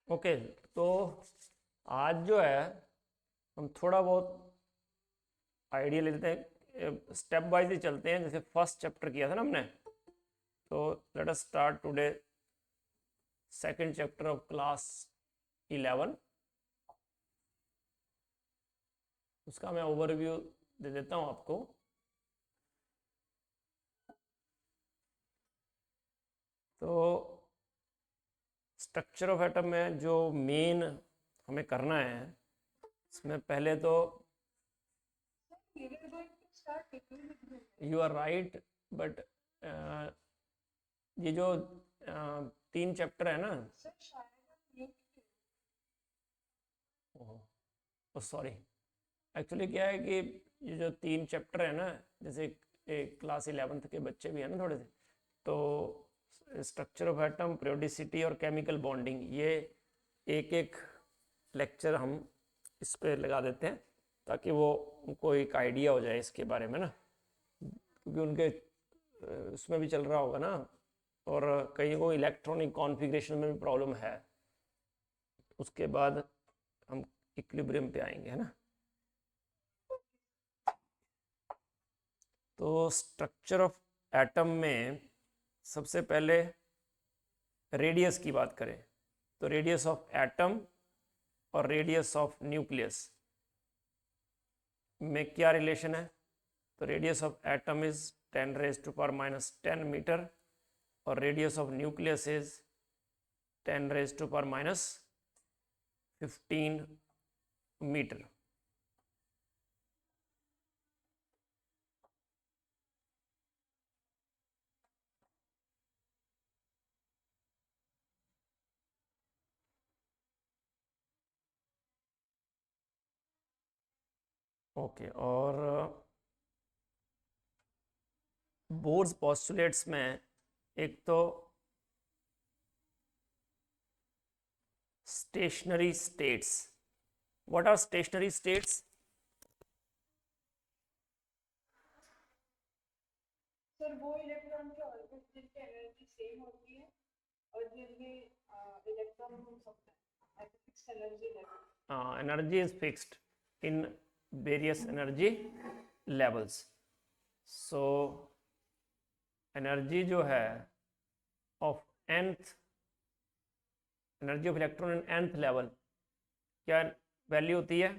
Okay. तो आज जो है हम थोड़ा बहुत आइडिया ले लेते हैं, स्टेप वाइज ही चलते हैं। जैसे फर्स्ट चैप्टर किया था ना हमने, तो let us start today second chapter of class 11। उसका मैं ओवरव्यू दे देता हूँ आपको। तो स्ट्रक्चर ऑफ एटम में जो मेन हमें करना है, इसमें पहले तो यू आर राइट, बट ये जो तीन चैप्टर है ना, ओ सॉरी, एक्चुअली क्या है कि ये जो तीन चैप्टर है ना, जैसे एक क्लास 11th के बच्चे भी हैं ना थोड़े से, तो स्ट्रक्चर ऑफ एटम, periodicity और केमिकल बॉन्डिंग, ये एक एक लेक्चर हम इस पे लगा देते हैं ताकि वो उनको एक आइडिया हो जाए इसके बारे में ना, क्योंकि उनके उसमें भी चल रहा होगा ना, और कहीं को इलेक्ट्रॉनिक कॉन्फ़िगरेशन में भी प्रॉब्लम है। उसके बाद हम इक्विलिब्रियम पे आएंगे, है ना। तो स्ट्रक्चर ऑफ एटम में सबसे पहले रेडियस की बात करें, तो रेडियस ऑफ एटम और रेडियस ऑफ न्यूक्लियस में क्या रिलेशन है। तो radius of atom is 10⁻⁻10 metre और radius of nucleus is 10⁻15 metre. Okay, और बोर्स पोस्टुलेट्स में एक तो stationary states. What are stationary states? Sir वो इलेक्ट्रॉन के ऑर्बिट जिनकी एनर्जी सेम होती है और जिनमें इलेक्ट्रॉन घूम सकता है at fixed energy level. Energy is fixed in various energy levels. So energy जो है of nth, energy of electron in nth level क्या वैल्यू होती है?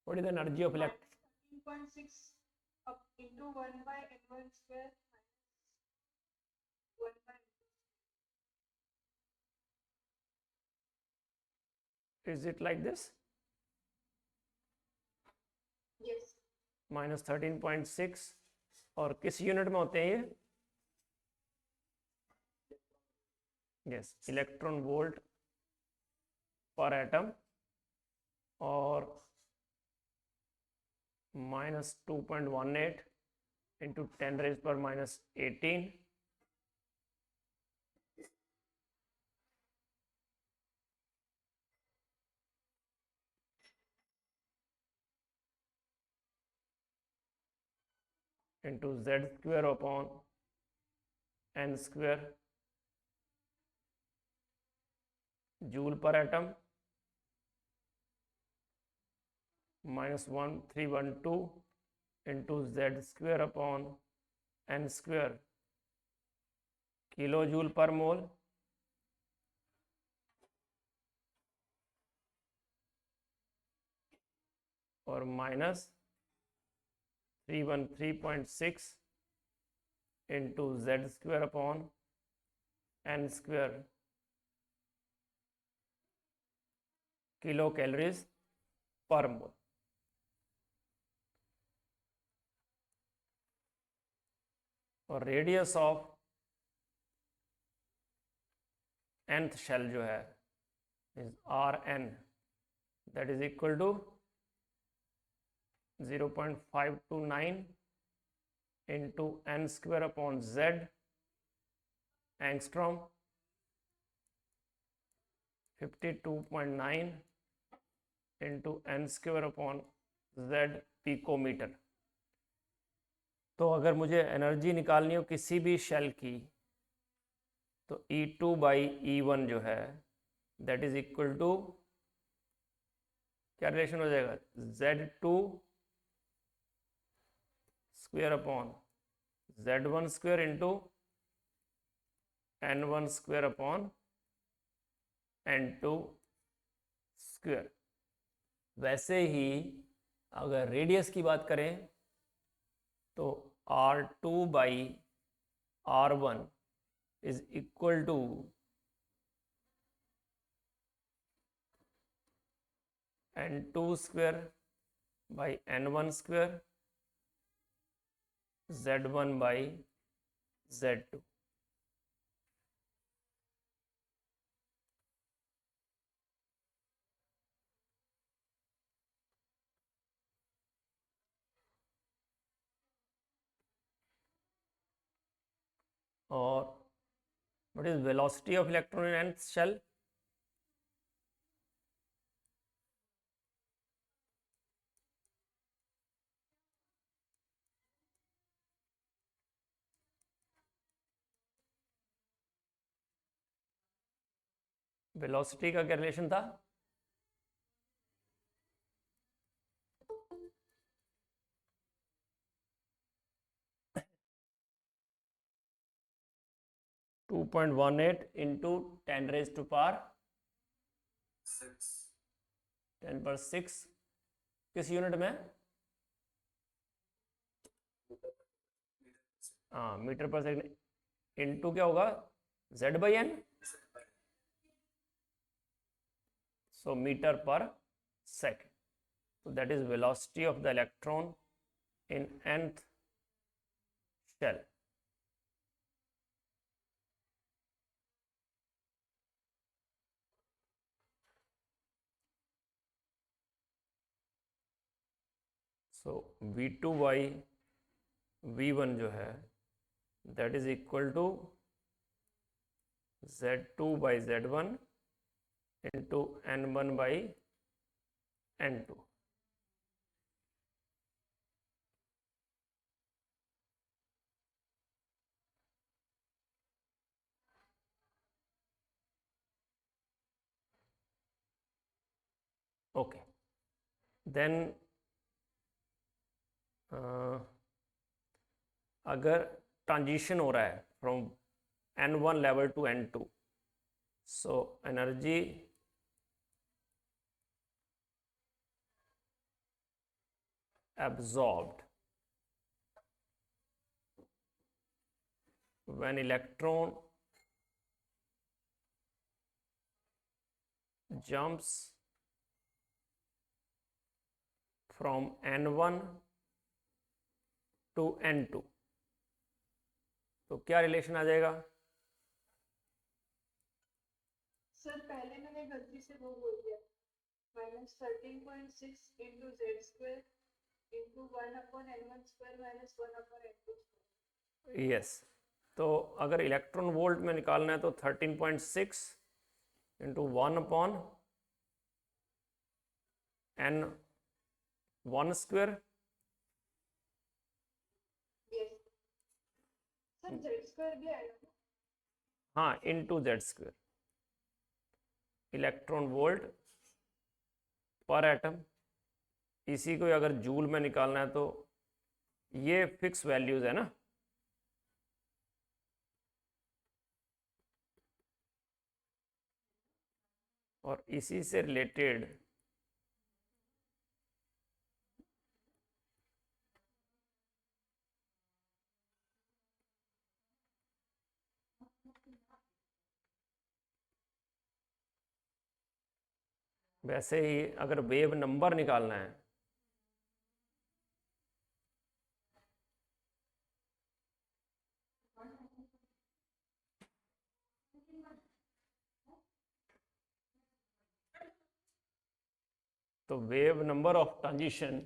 What is the energy of electron? -13.6 up into 1 by n1 square 1 by is it like this? yes -13.6। और किस unit में होते हैं ये? Yes, electron volt per atom. और -2.18 into 10⁻⁻18 into Z square upon N square joule per atom, -1312 into Z square upon N square kilo joule पर mole, और -313.6 into Z square upon N square kilo calories पर mole. और radius of nth shell जो है is Rn, that is equal to 0.529 into N square upon Z angstrom, 52.9 into N square upon Z picometre. तो अगर मुझे energy निकालनी हो किसी भी शेल की, तो E2/E1 जो है दैट इज इक्वल टू, क्या रिलेशन हो जाएगा, Z2 square upon Z1 square into N1 square upon N2 square. वैसे ही अगर रेडियस की बात करें तो R2/R1 is equal to N2 square by N1 square Z1/Z2। और what is velocity of electron in nth shell? Velocity का क्या रिलेशन था, 2.18 इंटू 10⁻6 किस यूनिट में, हाँ मीटर पर सेकंड, इंटू क्या होगा Z/N, so meter per second. So that is velocity of the electron in nth shell. So V2/V1 जो है that is equal to Z2/Z1 into N1/N2। Okay, then अगर transition हो रहा है from N1 level to N2, so energy absorbed when electron jumps from N1 to N2, तो क्या relation आ जाएगा, sir पहले मैंने गलती से वो बोल दिया, -13.6 into Z square into 1/N1 square minus 1/N2 square. Yes, तो अगर इलेक्ट्रॉन वोल्ट में निकालना है तो 13.6 into 1/N1 square, yes sir Z square भी आएगा ना, हाँ into Z square, electron volt per atom. इसी को अगर जूल में निकालना है तो ये फिक्स वैल्यूज है ना, और इसी से रिलेटेड वैसे ही अगर वेव नंबर निकालना है तो वेव नंबर ऑफ ट्रांजिशन,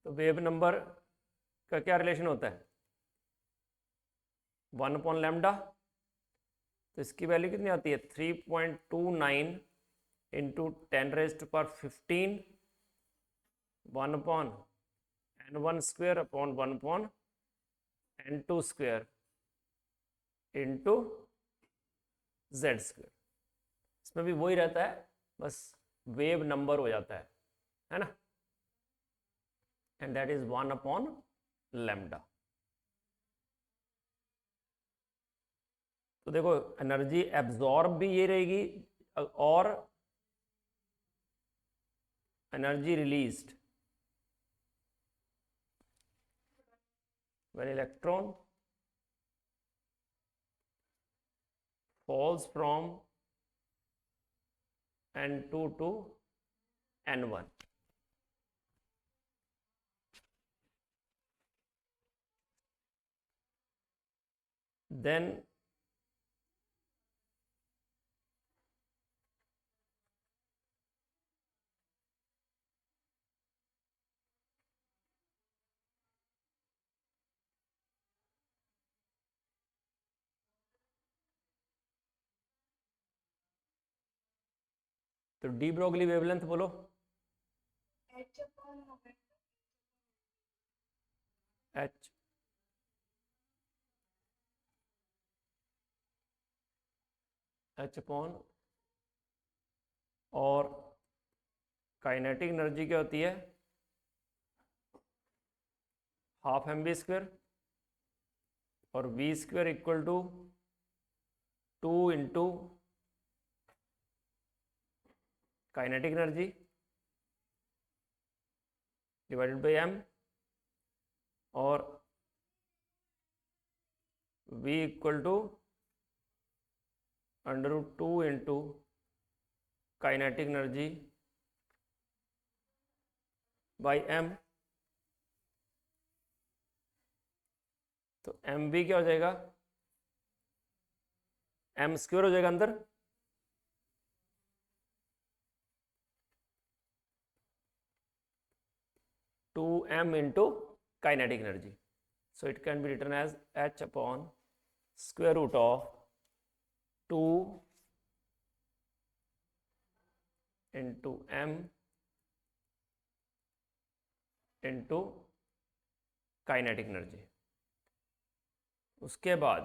तो वेव नंबर का क्या रिलेशन होता है, 1/λ, तो इसकी वैल्यू कितनी आती है 3.29 into 10⁻15 1/N1 square upon 1/N2 n2 square into Z square. इसमें भी वही रहता है, बस वेव नंबर हो जाता है ना, एंड दैट इज 1/λ। तो देखो एनर्जी एब्जॉर्ब भी ये रहेगी और energy released when electron falls from n2 to n1। then तो डी ब्रोगली वेवलेंथ बोलो। h upon moment H H upon, और काइनेटिक एनर्जी क्या होती है, हाफ एम बी स्क्वेयर, और V square equal to 2 into kinetic energy divided by M, और v equal to √2 into kinetic energy by M. तो M V क्या हो जाएगा, एम स्क्वेयर हो जाएगा अंदर, two M into kinetic energy. So it can be written as h upon square root of 2 into M into kinetic energy. उसके बाद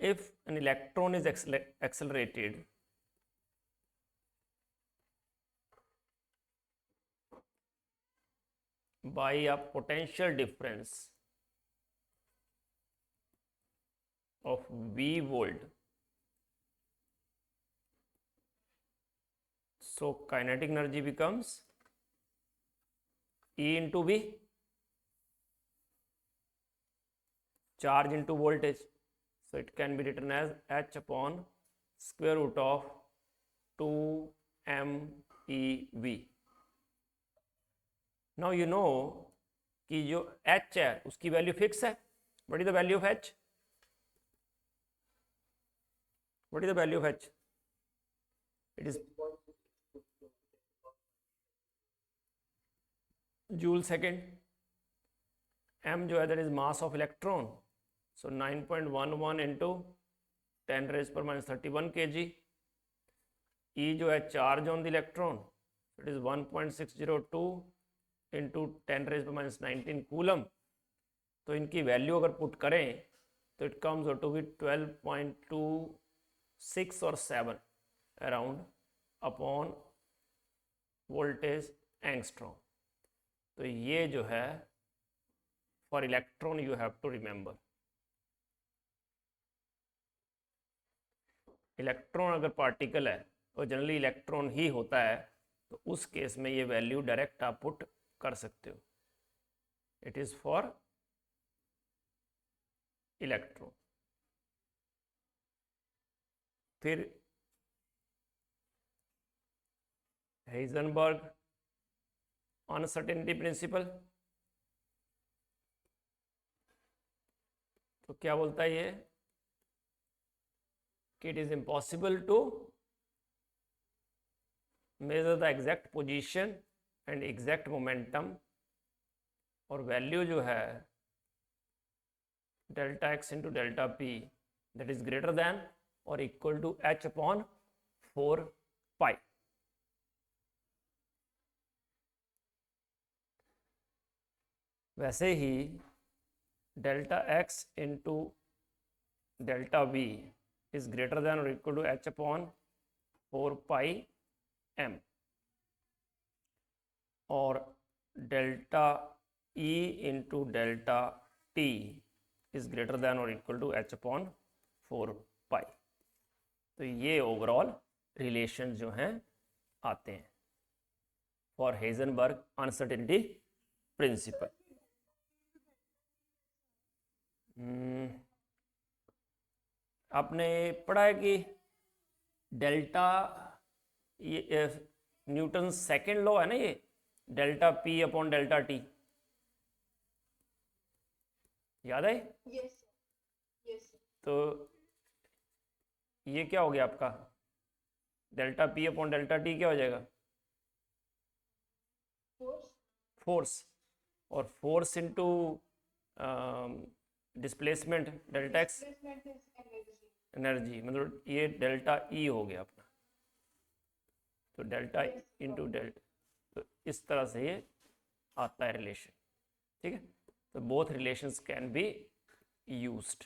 if an electron is accelerated by a potential difference of v volt, so kinetic energy becomes E into V, charge into voltage. So it can be written as h upon square root of 2 MeV. Now you know कि जो h है उसकी value fix है। What is the value of h? What is the value of h? It is joule second. m जो है that is mass of electron. So 9.11 into 10 raised per minus 31 kg. E जो है charge on the electron, it is 1.602 into 10 raised per minus 19 coulomb. तो इनकी value अगर put करें तो it comes out to be 12.26 और 7 अराउंड अपॉन वोल्टेज एंगस्ट्रॉम। तो ये जो है for electron you have to remember. Electron अगर पार्टिकल है और जनरली इलेक्ट्रॉन ही होता है तो उस केस में ये वैल्यू डायरेक्ट आप पुट कर सकते हो। It is for electron. फिर हेइजेनबर्ग अनसर्टेनिटी प्रिंसिपल, तो क्या बोलता है ये कि it is impossible to measure the exact position and exact momentum, और वैल्यू जो है delta X into delta P that is greater than और equal to h upon 4 pi. वैसे ही delta X into delta V is greater than और equal to H upon 4πm, और delta E into delta T is greater than और equal to H upon 4π। तो ये overall relation जो हैं आते हैं फॉर हेजनबर्ग अनसर्टेनिटी प्रिंसिपल। आपने पढ़ा है कि डेल्टा, ये न्यूटन सेकेंड लॉ है ना, ये delta P upon delta T, याद है? Yes, sir. Yes, sir. तो ये क्या हो गया आपका, delta P upon delta T क्या हो जाएगा? Force. फोर्स, और force into displacement delta x Displacement is energy. Energy, मतलब ये डेल्टा ई हो गया अपना। तो डेल्टा इंटू डेल्टा, तो इस तरह से ये आता है रिलेशन, ठीक है। तो both relations can be used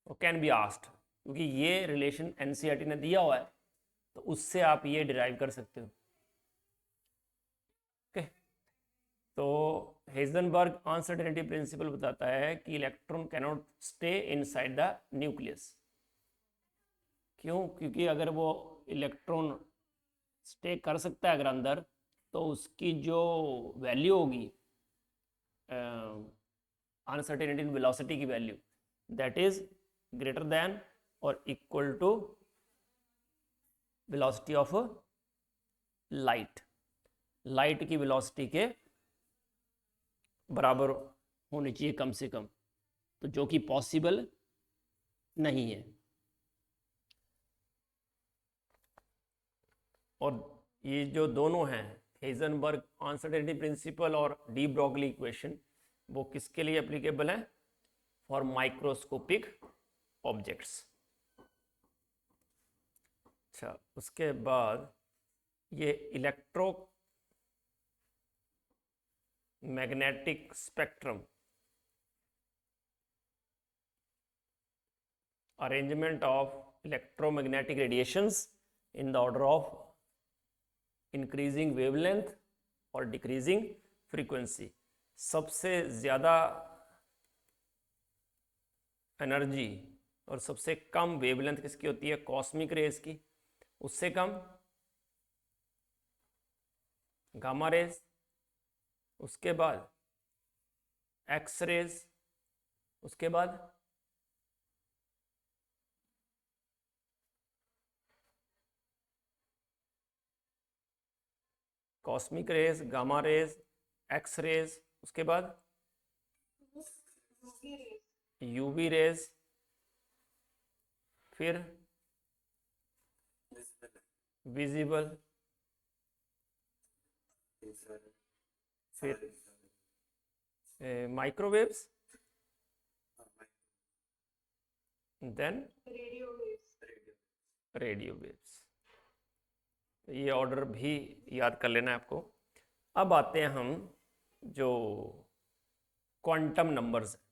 और कैन बी आस्क्ड, क्योंकि ये रिलेशन एनसीईआरटी ने दिया हुआ है, तो उससे आप ये डिराइव कर सकते हो। ओके, तो हेजनबर्ग अनसर्टेनिटी प्रिंसिपल बताता है कि electron cannot stay inside the nucleus. क्यों? क्योंकि अगर वो इलेक्ट्रॉन स्टे कर सकता है अगर अंदर, तो उसकी जो वैल्यू होगी अनसर्टेनिटी वेलोसिटी की value, that is greater than और equal to velocity of light. Light की वेलोसिटी के बराबर होनी चाहिए कम से कम, तो जो कि पॉसिबल नहीं है। और ये जो दोनों हैं, हेजनबर्ग अनसर्टेनिटी प्रिंसिपल और डी ब्रॉगली इक्वेशन, वो किसके लिए एप्लीकेबल है? For microscopic objects. अच्छा, उसके बाद ये electro magnetic spectrum, arrangement of electromagnetic radiations in the order of increasing wavelength और decreasing frequency। सबसे ज़्यादा एनर्जी और सबसे कम वेवलेंथ किसकी होती है? कॉस्मिक रेज की। उससे कम गामा रेज, उसके बाद एक्स रेज, उसके बाद cosmic rays, gamma rays, X rays, उसके बाद UV rays. यूवी रेज, फिर विजिबल, फिर microwaves, then Radio waves. Radio waves. ये ऑर्डर भी याद कर लेना है आपको। अब आते हैं हम जो क्वांटम नंबर्स हैं।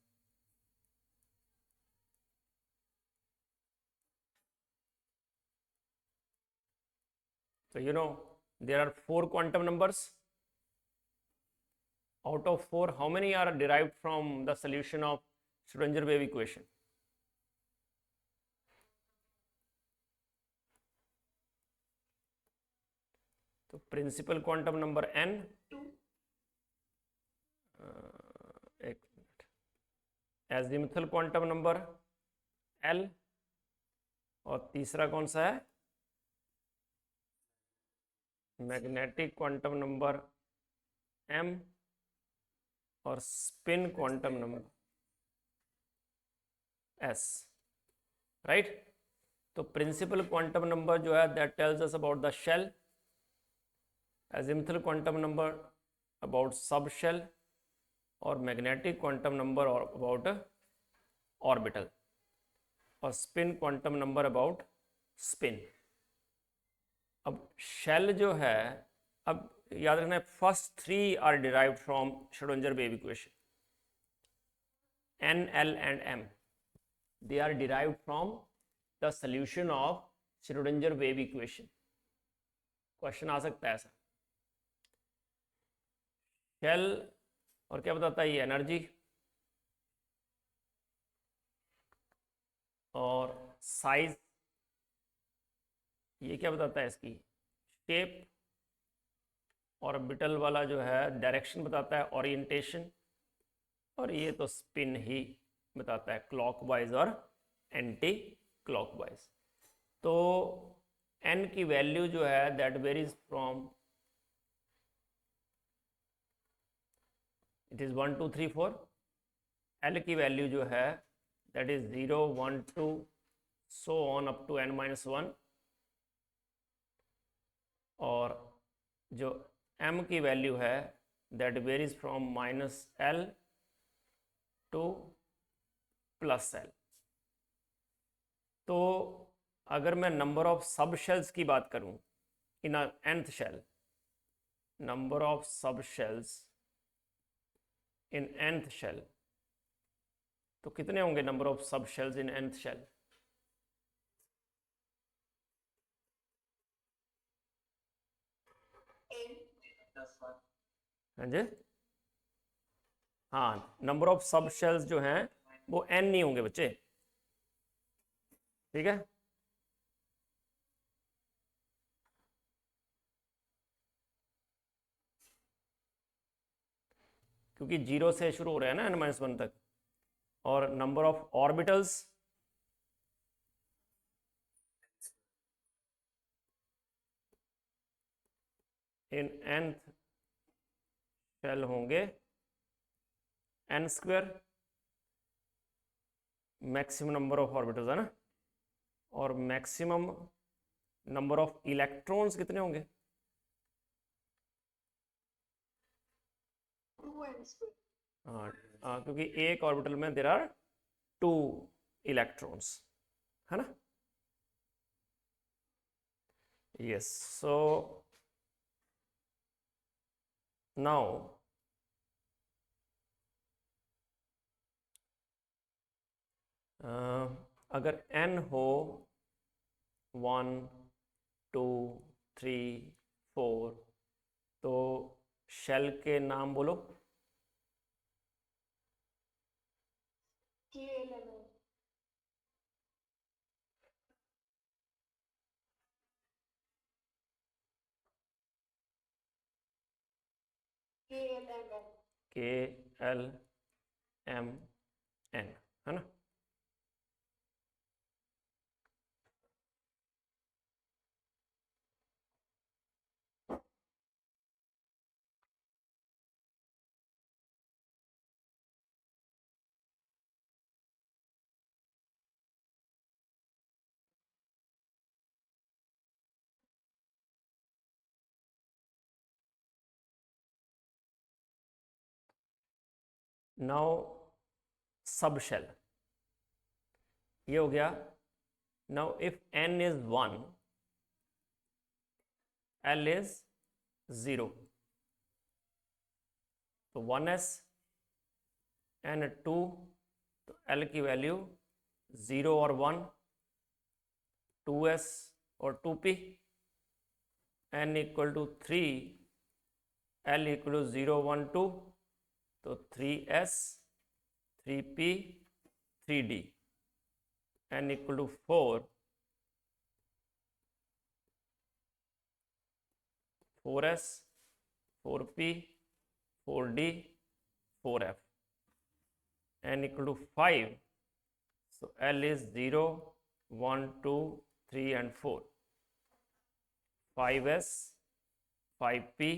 So you know there are 4 quantum numbers. Out of 4, how many are derived from the solution of Schrödinger wave equation? तो प्रिंसिपल क्वांटम नंबर n, 2. एक minute, azimuthal quantum number l, और तीसरा कौन सा है? Magnetic quantum number m, और spin quantum number s, right. तो principal quantum number जो है that tells us about the shell, azimuthal quantum number about sub shell, और magnetic quantum number about orbital, और spin quantum number about spin. अब shell जो है, अब याद रखना है, first 3 are derived from Schrodinger wave equation, N, L and M, they are derived from the solution of Schrodinger wave equation. Question आ सकता है ऐसा। शेल और क्या बताता है ये, एनर्जी, और साइज, ये क्या बताता है इसकी, शेप, ऑर्बिटल वाला जो है डायरेक्शन बताता है, ओरिएंटेशन, और ये तो स्पिन ही बताता है, क्लॉकवाइज और एंटी क्लॉकवाइज। तो n की वैल्यू जो है that varies from, it is 1 2 3 4, l की वैल्यू जो है that is 0 1 2 so on up to n-1, और जो m की वैल्यू है that varies from -l to +l। तो अगर मैं नंबर ऑफ सब शेल्स की बात करूं in nth shell, number of sub shells in nth shell, तो कितने होंगे number of sub shells in nth shell? हाँ जी, हाँ, नंबर ऑफ सब शेल्स जो हैं वो n नहीं होंगे बच्चे, ठीक है। क्योंकि 0 से शुरू हो रहा है ना n-1 तक, और number of orbitals in nth shell होंगे n², maximum number of orbitals है ना, और मैक्सिमम नंबर ऑफ इलेक्ट्रॉन्स कितने होंगे? 2n²। हाँ, क्योंकि एक ऑर्बिटल में देर आर 2 इलेक्ट्रॉन्स, है ना। यस, सो नाउ अगर n हो 1 2 3 4, तो शेल के नाम बोलो। KLMN, KLMN, KLMN, है ना। नाउ सब शेल ये हो गया। Now if n is 1, l is 0, तो 1s n 2, तो l की वैल्यू 0 और 1, 2s और 2p, n equal to 3, l equal to 0 1 2, तो 3s 3p 3d, n equal to 4, 4s 4p 4d 4f, n equal to 5, so l is 0 1 2 3 and 4, 5s 5p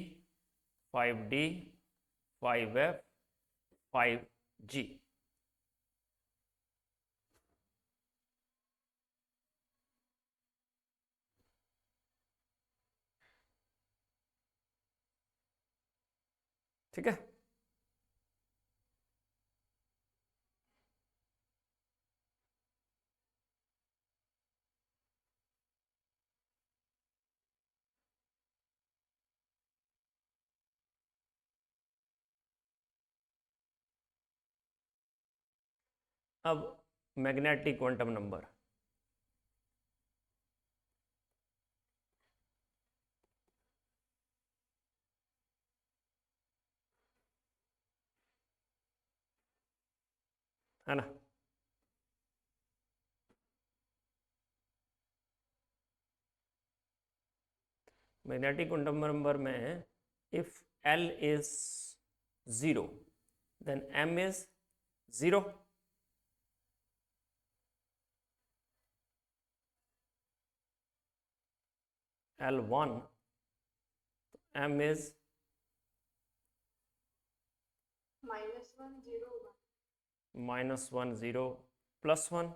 5d 5f 5g। ठीक है। अब magnetic quantum number, है ना। Magnetic quantum number में if L is 0 then M is 0, L1 M is -1 0 1 -1 0 +1,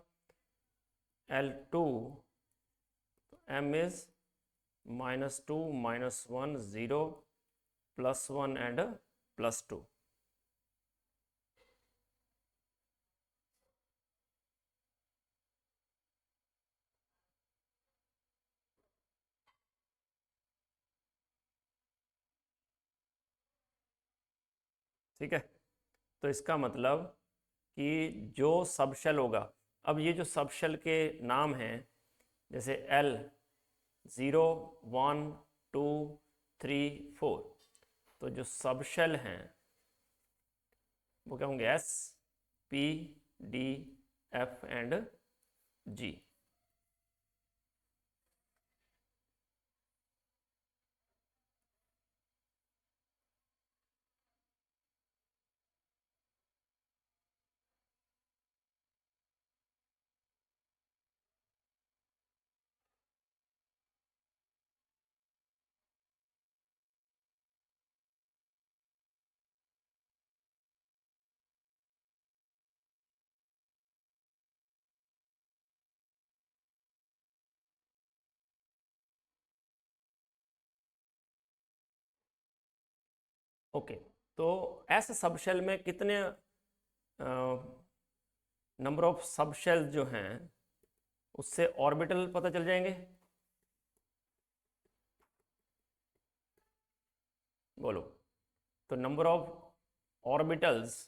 L2 M is -2 -1 0 +1 and +2। ठीक है, तो इसका मतलब कि जो सब शेल होगा, अब ये जो सब शेल के नाम हैं जैसे L 0 1 2 3 4, तो जो सब शेल हैं वो क्या होंगे, S P D F and G। Okay, तो ऐसे सब शेल में कितने नंबर ऑफ सब शेल जो हैं उससे ऑर्बिटल पता चल जाएंगे, बोलो। तो number of orbitals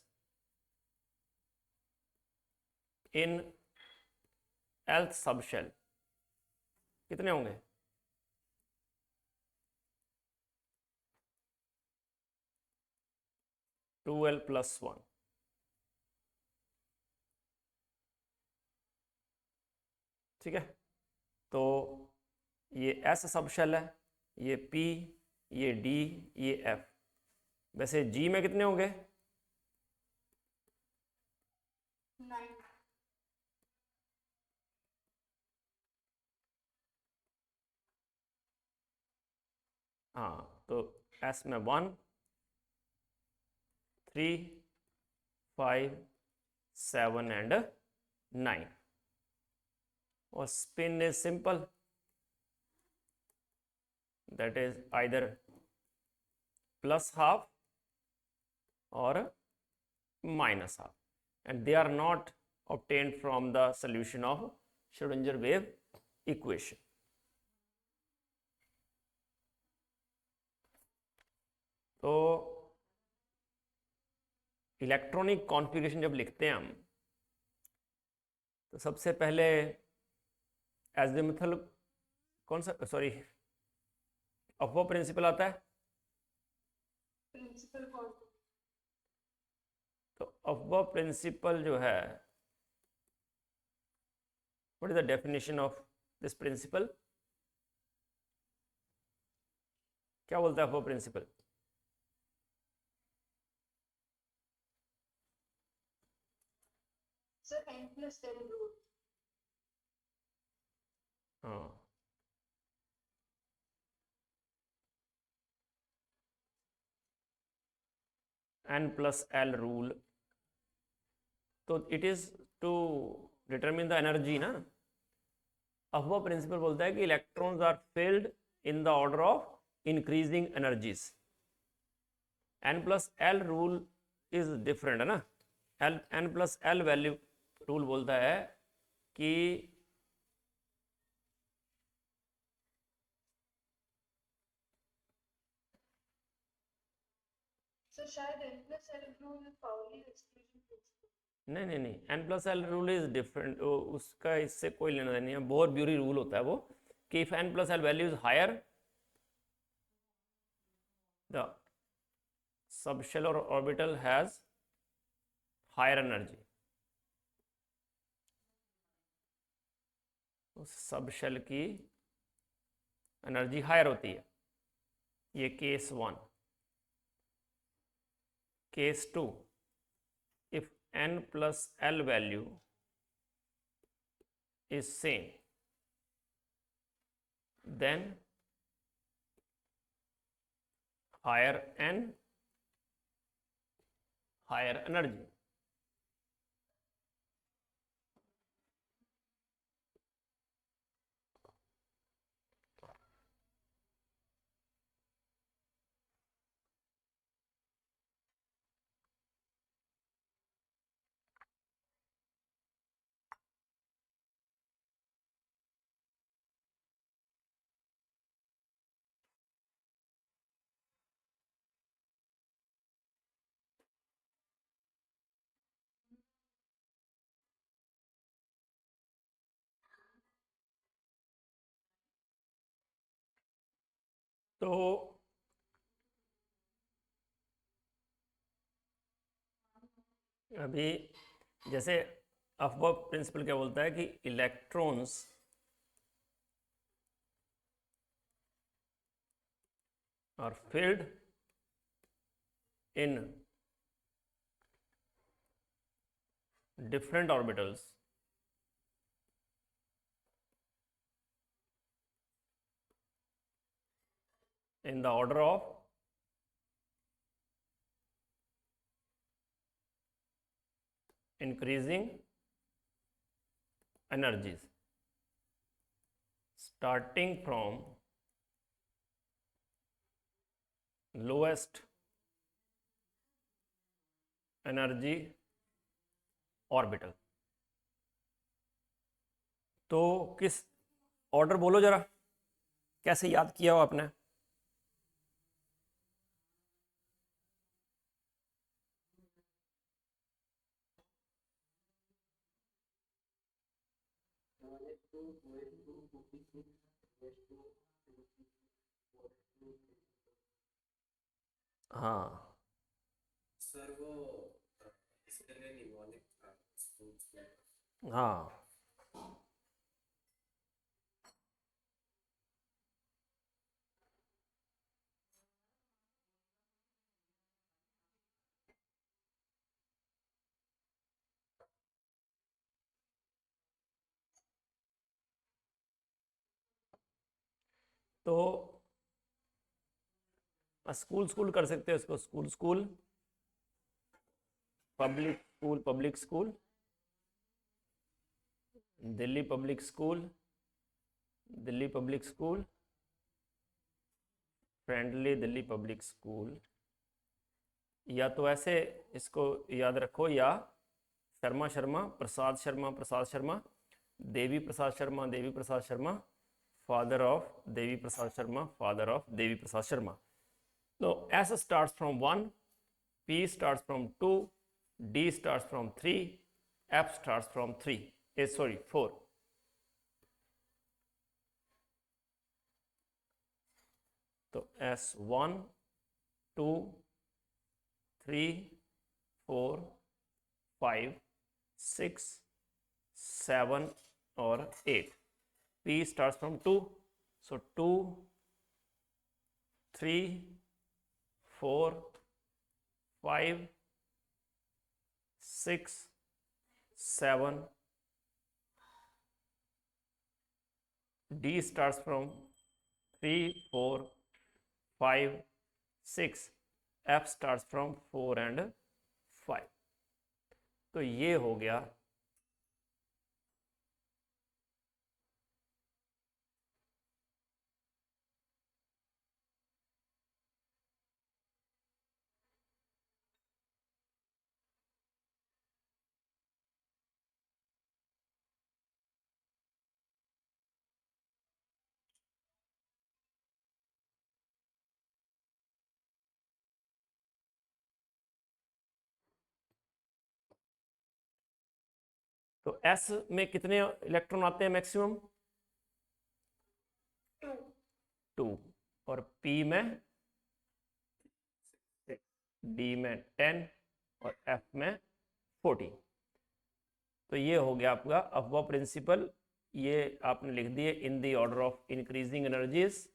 in lth sub shell कितने होंगे, 2L + 1। ठीक है, तो ये S सब शेल है, ये P, ये D, ये F। वैसे G में कितने होंगे, 9 हाँ, तो S में 1 3 5 7 एंड 9। और spin is simple, that is either +12 or -12, and they are not obtained from the solution of Schrodinger wave equation। तो इलेक्ट्रॉनिक कॉन्फ़िगरेशन जब लिखते हैं हम, तो सबसे पहले एज़िमुथल कौन सा, सॉरी, अफबा प्रिंसिपल आता है। प्रिंसिपल कौन सा? तो अफबा प्रिंसिपल जो है, what is the definition of this principle, क्या बोलता है अफबा प्रिंसिपल? Sir n+10 rule. हाँ, N+L रूल, तो it is to determine the energy ना। अफबा प्रिंसिपल बोलता है कि electrons are filled in the order of increasing energies. N+L rule is different है ना। N+L वैल्यू रूल बोलता है कि सर शायद n+L rule Pauli exclusion principle. नहीं नहीं नहीं, N plus L rule is different, उसका इससे कोई लेना देना नहीं है। बोर ब्यूरी रूल होता है वो, कि if N plus L value is higher, the subshell और ऑर्बिटल हैज हायर एनर्जी। उस सबशेल की एनर्जी हायर होती है। ये case 1। Case 2, if n plus l value is same, then higher n, higher energy। तो अभी जैसे अफबॉ प्रिंसिपल क्या बोलता है कि electrons are filled in different orbitals in the order of increasing energies, starting from lowest energy orbital। तो किस order बोलो जरा, कैसे याद किया हो आपने? हाँ सर वो इसके लिए निमोनिक था स्कूल्स में। हाँ, तो स्कूल स्कूल कर सकते हो इसको, school school, public school, public school, Delhi public school, Delhi public school, friendly Delhi public school. या तो ऐसे इसको याद रखो, या Sharma Sharma, Prasad Sharma, Prasad Sharma, Devi Prasad Sharma, Devi Prasad Sharma, father of Devi Prasad Sharma, father of Devi Prasad Sharma. तो S starts from 1, P starts from 2, D starts from 3, F starts from 3, sorry 4। तो S1, 2, 3, 4, 5, 6, 7 और 8। P starts from 2, so 2, 3, 4, 5, 6, 7, D starts from 3, 4, 5, 6, F starts from 4 and 5। तो ये हो गया तो S में कितने इलेक्ट्रॉन आते हैं मैक्सिमम? 2. 2। और P में 6, D में 10 और F में 14। तो ये हो गया आपका अफवा प्रिंसिपल। ये आपने लिख दिए इन the order of increasing energies.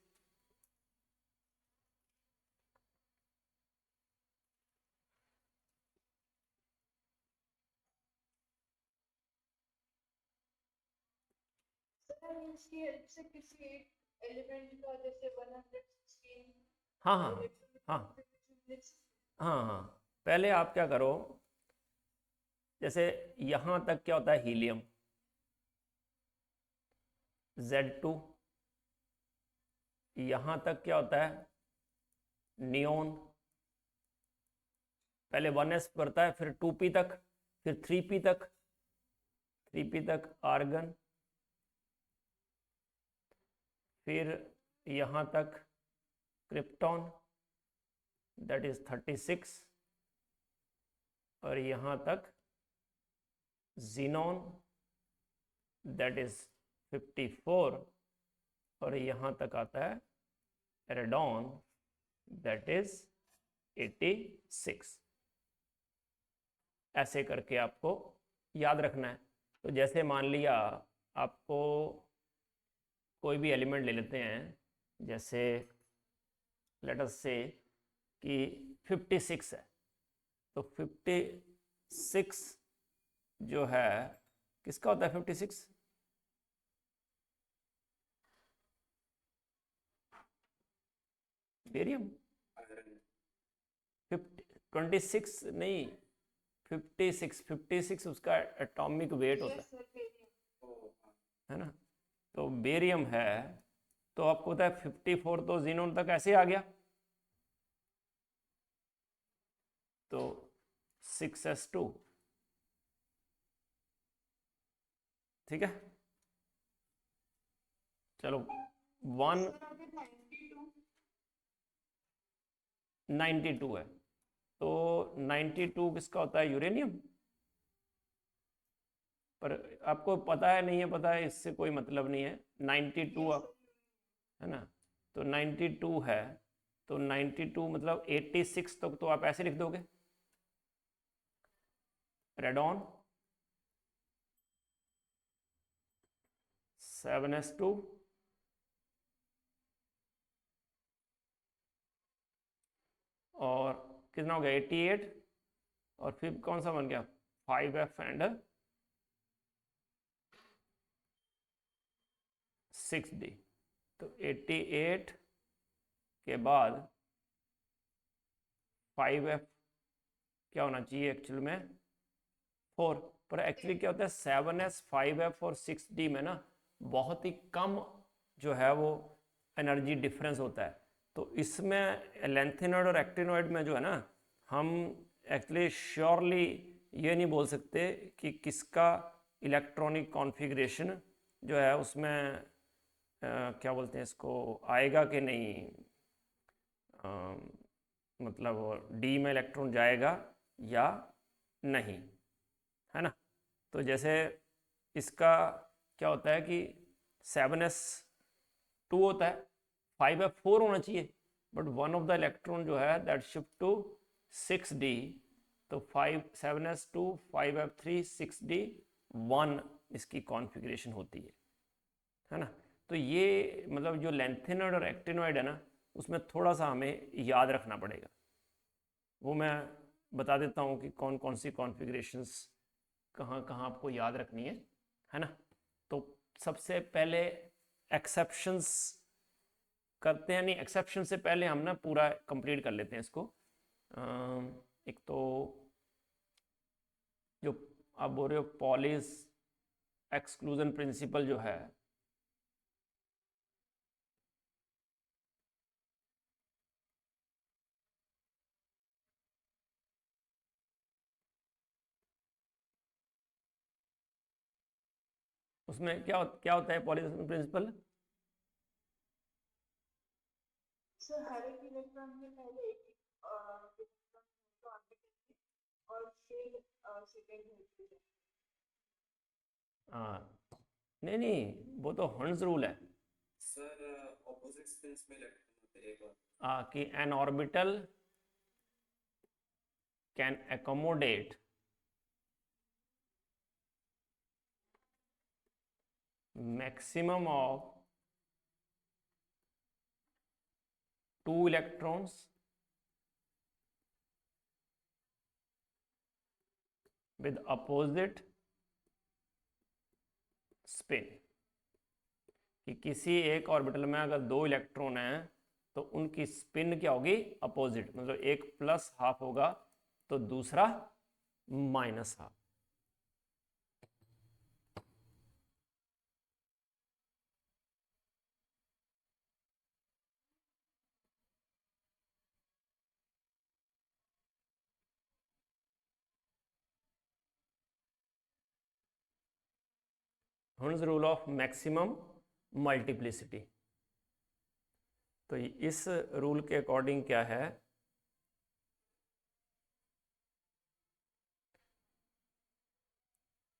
Sir इसकी हेल्प से किसी एक एलिमेंट का जैसे 116 हाँ हाँ हाँ हाँ हाँ। पहले आप क्या करो, जैसे यहाँ तक क्या होता है हीलियम Z2, यहाँ तक क्या होता है नियोन। पहले 1s करता है, फिर 2p तक, फिर 3p तक, 3p तक आर्गन, फिर यहाँ तक क्रिप्टॉन दैट इज 36, और यहाँ तक जीनॉन दैट इज 54, और यहाँ तक आता है एरेडॉन दैट इज 86। ऐसे करके आपको याद रखना है। तो जैसे मान लिया आपको कोई भी एलिमेंट ले लेते हैं, जैसे लेट अस से कि 56 है, तो 56 जो है किसका होता है 56? बेरियम। 26 नहीं, 56 उसका एटॉमिक वेट होता है ना। तो बेरियम है, तो आपको पता है 54 तो जीनोन तक ऐसे आ गया, तो 6s2, ठीक है। चलो 192 है, तो 92 किसका होता है यूरेनियम। पर आपको पता है नहीं है पता है, इससे कोई मतलब नहीं है। 92 आप है ना, तो 92 है, तो 92 मतलब 86 तक तो आप ऐसे लिख दोगे रेडॉन 7s2, और कितना हो गया 88, और फिर कौन सा बन गया 5f एंड 6d। तो 88 के बाद 5f क्या होना चाहिए एक्चुअल में 4, पर एक्चुअली क्या होता है 7s 5f और 6d में ना बहुत ही कम जो है वो एनर्जी डिफरेंस होता है। तो इसमें लेंथेनॉइड और एक्टिनॉइड में जो है ना, हम एक्चुअली श्योरली ये नहीं बोल सकते कि किसका इलेक्ट्रॉनिक कॉन्फ़िगरेशन जो है उसमें क्या बोलते हैं इसको आएगा कि नहीं, मतलब डी में इलेक्ट्रॉन जाएगा या नहीं, है ना। तो जैसे इसका क्या होता है कि 7s2 होता है, 5f4 होना चाहिए, but one of the electron जो है दैट शिफ्ट टू 6d, तो 7s2 5f3 6d 1 इसकी कॉन्फ़िगरेशन होती है ना। तो ये मतलब जो लेंथेनॉइड और एक्टिनॉइड है ना, उसमें थोड़ा सा हमें याद रखना पड़ेगा। वो मैं बता देता हूँ कि कौन कौन सी कॉन्फ़िगरेशंस कहाँ कहाँ आपको याद रखनी है ना। तो सबसे पहले एक्सेप्शंस करते हैं, नहीं एक्सेप्शन से पहले हम ना पूरा कंप्लीट कर लेते हैं इसको। एक तो जो आप बोल रहे हो पॉलिस एक्सक्लूजन प्रिंसिपल जो है, उसमें क्या होता है पॉलिस प्रिंसिपल? सर हर एक इलेक्ट्रॉन में पहले एक इलेक्ट्रॉन को आगे करेंगे और फिर सेकेंड हेल्थ हाँ, नहीं नहीं, वो तो हर्ट्ज रूल है। सर ऑपोजिट स्पिन्स में इलेक्ट्रॉन होते हैं एक और। कि N orbital can accommodate maximum of 2 electrons with opposite spin। कि किसी एक ऑर्बिटल में अगर 2 इलेक्ट्रॉन हैं तो उनकी स्पिन क्या होगी, अपोजिट, मतलब एक प्लस हाफ होगा तो दूसरा minus half. Hertz rule of maximum multiplicity. तो इस रूल के अकॉर्डिंग क्या है,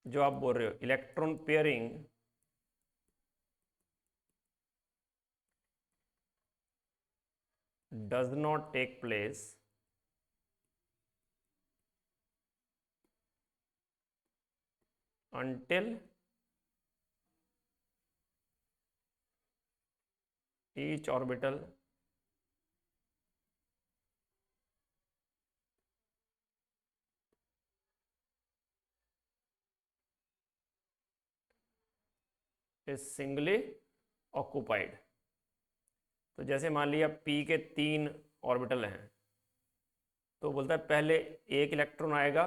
जो आप बोल रहे हो electron pairing does not take place until each orbital is singly occupied। तो जैसे मान लिया P के 3 ऑर्बिटल हैं, तो बोलता है पहले एक इलेक्ट्रॉन आएगा,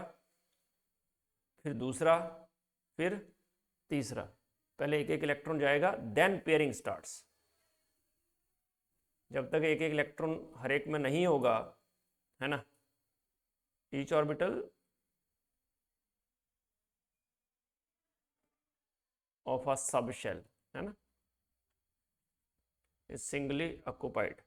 फिर दूसरा, फिर तीसरा, पहले एक एक इलेक्ट्रॉन जाएगा, देन पेयरिंग स्टार्ट्स। जब तक एक एक इलेक्ट्रॉन हर एक में नहीं होगा, है ना, ईच ऑर्बिटल ऑफ अ सब शेल, है ना, इज सिंगली ऑक्युपाइड।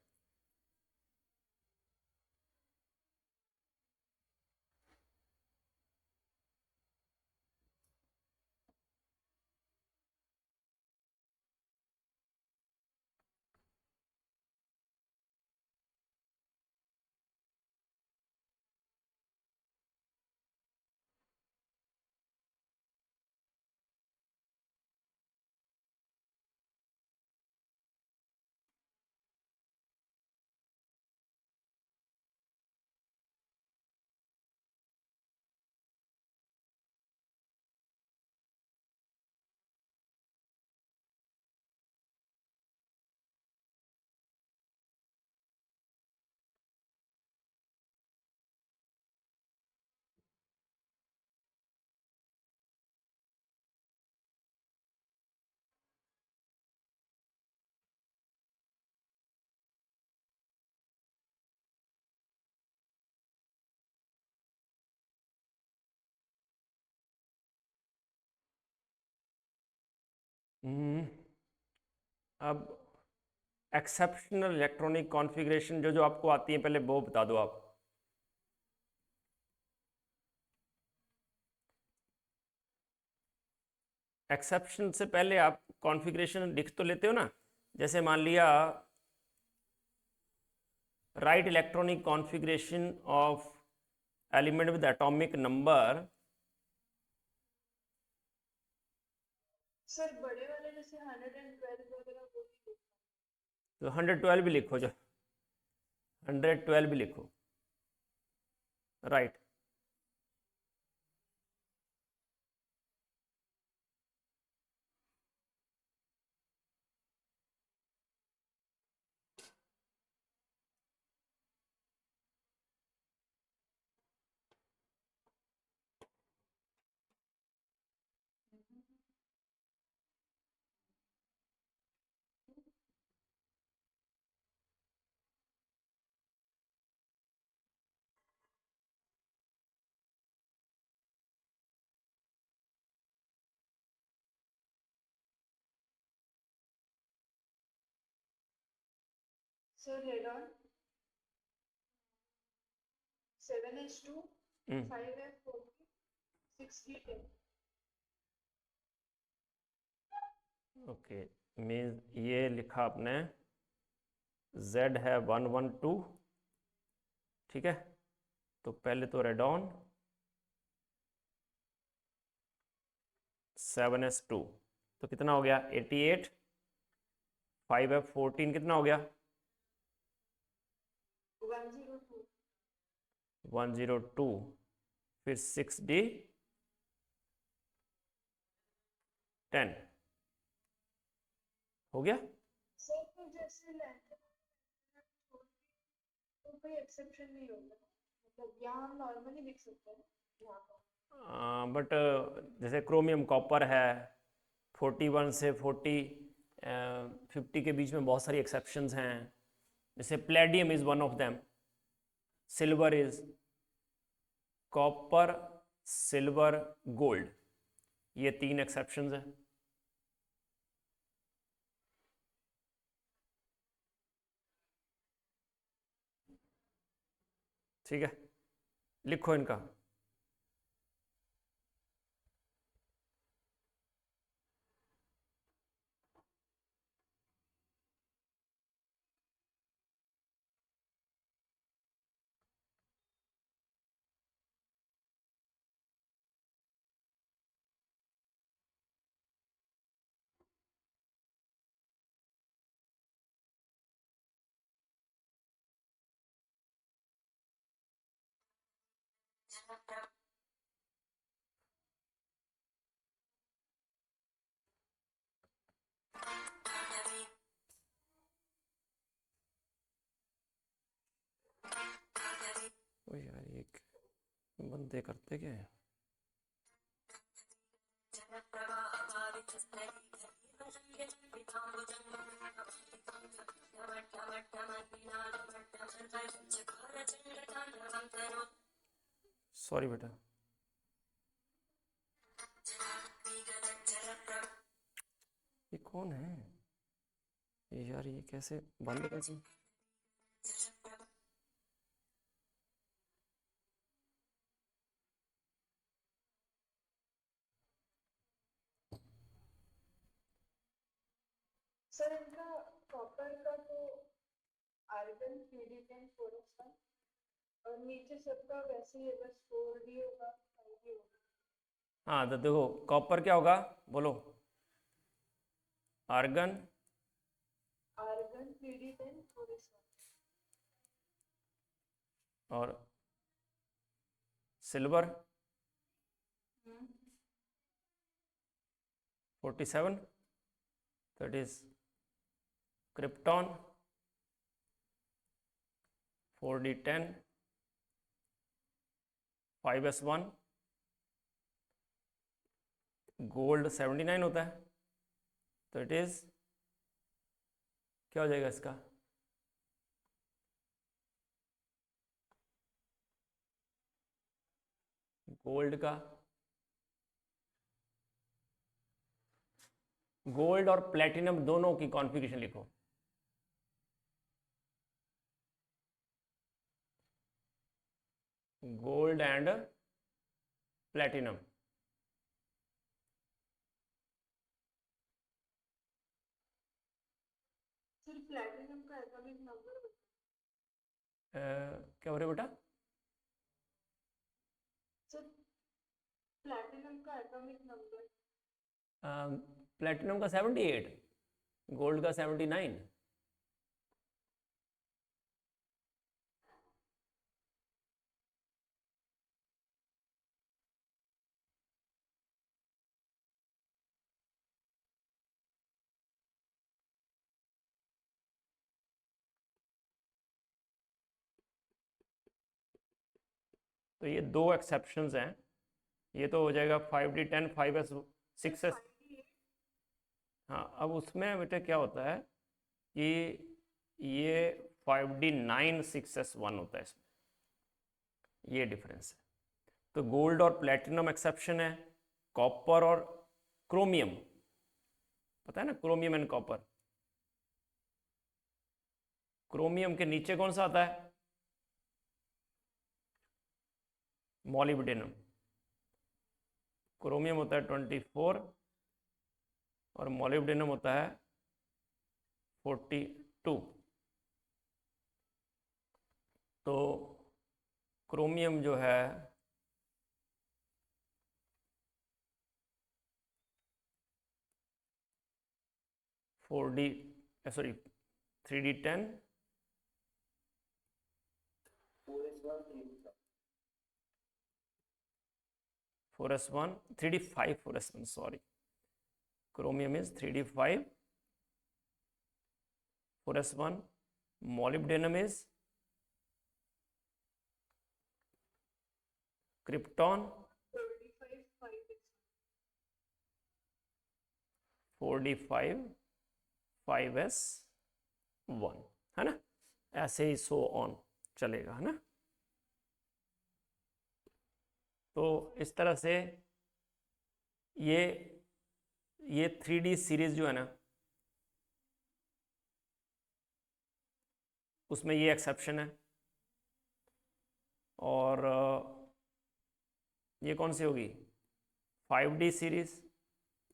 अब एक्सेप्शनल इलेक्ट्रॉनिक कॉन्फ़िगरेशन जो जो आपको आती है पहले वो बता दो आप। एक्सेप्शन से पहले आप कॉन्फ़िगरेशन लिख तो लेते हो ना, जैसे मान लिया right electronic configuration of element with atomic number. Sir बड़े वाले जैसे 112 वगैरह वो भी लिखना। तो 112 भी लिखो, जो 112 भी लिखो, right. Sir head on 7s2 5f 6d10। Okay, means ये लिखा आपने Z है 112, ठीक है। तो पहले तो रेडॉन 7s2, तो कितना हो गया 88, 5f14 कितना हो गया 102. 102, फिर 6d10 हो गया। सर तो जैसे लेंथ तो कोई एक्सेप्शन नहीं होगा, मतलब यहाँ हम नॉर्मली लिख सकते हैं यहाँ पर। बट जैसे क्रोमियम कॉपर है 41 से 50 के बीच में बहुत सारी एक्सेप्शंस हैं, जैसे Palladium is one of them, silver is, copper, silver, gold, ये 3 एक्सेप्शंस हैं। ठीक है, लिखो इनका। ओ यार, ये बंदे करते क्या है। सॉरी बेटा, ये कौन है ये यार, ये कैसे बंद कैसे। सर इनका कॉपर का तो आर्गन 3d10 4s1 और नीचे सबका वैसे ही है, बस 4d होगा 5d होगा। हाँ तो देखो, कॉपर क्या होगा बोलो, आर्गन, आर्गन 3d10 4s1 और silver 47, that is krypton 4d10 5s1, gold 79 होता है, तो इट इज क्या हो जाएगा इसका, गोल्ड का, गोल्ड और प्लेटिनम दोनों की कॉन्फ़िगरेशन लिखो। गोल्ड एंड प्लेटिनम, सिर्फ प्लैटिनम का एटॉमिक नंबर क्या हो रहा है बेटा, सिर्फ प्लैटिनम का एटॉमिक नंबर। प्लेटिनम का 78, गोल्ड का 79। तो ये 2 एक्सेप्शंस हैं, ये तो हो जाएगा 5d10 5s 6s। हाँ, अब उसमें बेटे क्या होता है कि ये 5d9 6s1 होता है, इसमें ये डिफरेंस है। तो गोल्ड और प्लेटिनम एक्सेप्शन है, कॉपर और क्रोमियम, पता है ना, क्रोमियम एंड कॉपर। क्रोमियम के नीचे कौन सा आता है, मॉलिब्डेनम। क्रोमियम होता है 24, और मोलिब्डेनम होता है 42। तो क्रोमियम जो है 3D10 4s1 3D5 4s1 sorry, chromium is 3D5 4s1, molybdenum is krypton 4D5 5s1, है ना, ऐसे ही सो ऑन चलेगा, है ना। तो इस तरह से ये 3D सीरीज जो है ना, उसमें ये एक्सेप्शन है, और ये कौन सी होगी 5D सीरीज,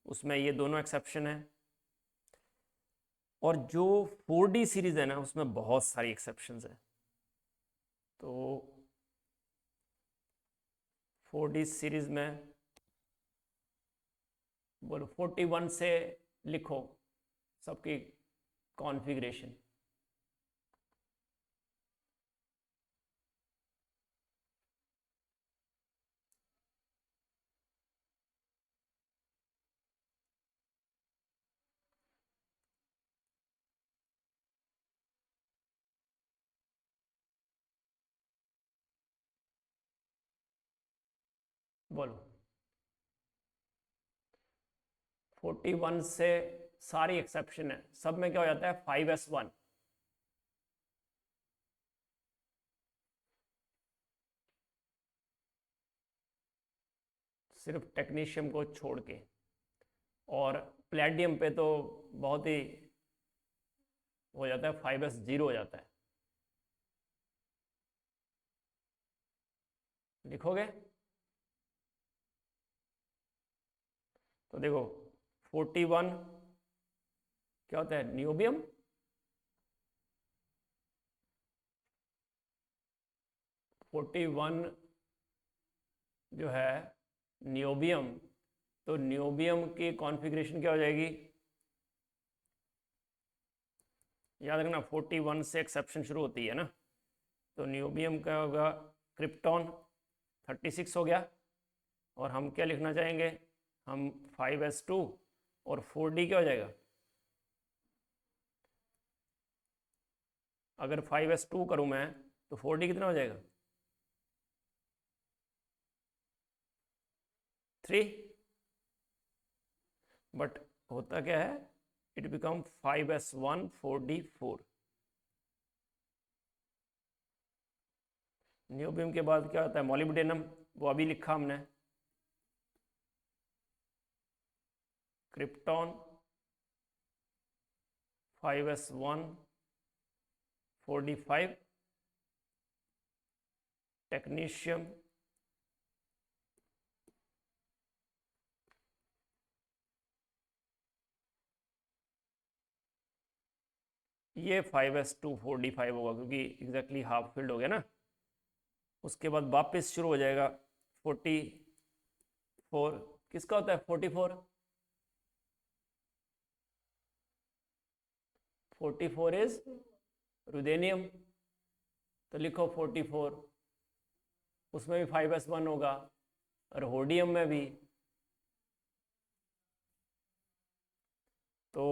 उसमें ये दोनों एक्सेप्शन है। और जो 4D सीरीज है ना, उसमें बहुत सारी एक्सेप्शंस है। तो 4D सीरीज में बोलो 41 से लिखो सबकी कॉन्फ़िगरेशन। बोलो 41 से सारी एक्सेप्शन है, सब में क्या हो जाता है 5s1। सिर्फ टेक्नीशियम को छोड़ के, और प्लेटियम पे तो बहुत ही हो जाता है 5s0 हो जाता है। लिखोगे तो देखो 41 क्या होता है नियोबियम, जो है नियोबियम, तो नियोबियम की कॉन्फ़िगरेशन क्या हो जाएगी, याद रखना 41 से एक्सेप्शन शुरू होती है ना। तो नियोबियम का होगा क्रिप्टॉन 36 हो गया, और हम क्या लिखना चाहेंगे, हम 5s2 और 4D क्या हो जाएगा, अगर 5s2 करूं मैं तो 4D कितना हो जाएगा 3, बट होता क्या है it become 5s1 4D4। Niobium के बाद क्या होता है मोलिब्डेनम, वो अभी लिखा हमने, क्रिप्टॉन 5s1 4D5, टेक्नीशियम ये 5s2 4D5 होगा, क्योंकि एग्जैक्टली हाफ फील्ड हो गया ना। उसके बाद वापस शुरू हो जाएगा 44, किसका होता है 44 इज रुदेनियम, तो लिखो 44, उसमें भी 5s1 होगा, और होडियम में भी, तो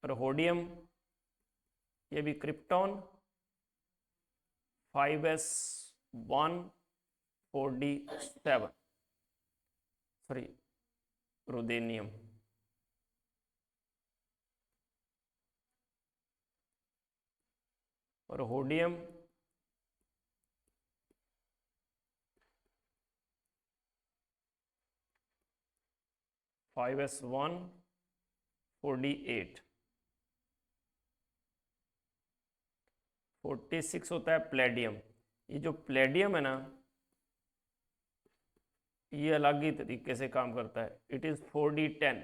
रोडियम ये भी क्रिप्टॉन 5s1 4D7, सॉरी रुदेनियम, और होडियम 5s1 4D8, 46 होता है प्लेडियम। ये जो प्लेडियम है ना, ये अलग ही तरीके से काम करता है, it is 4D10,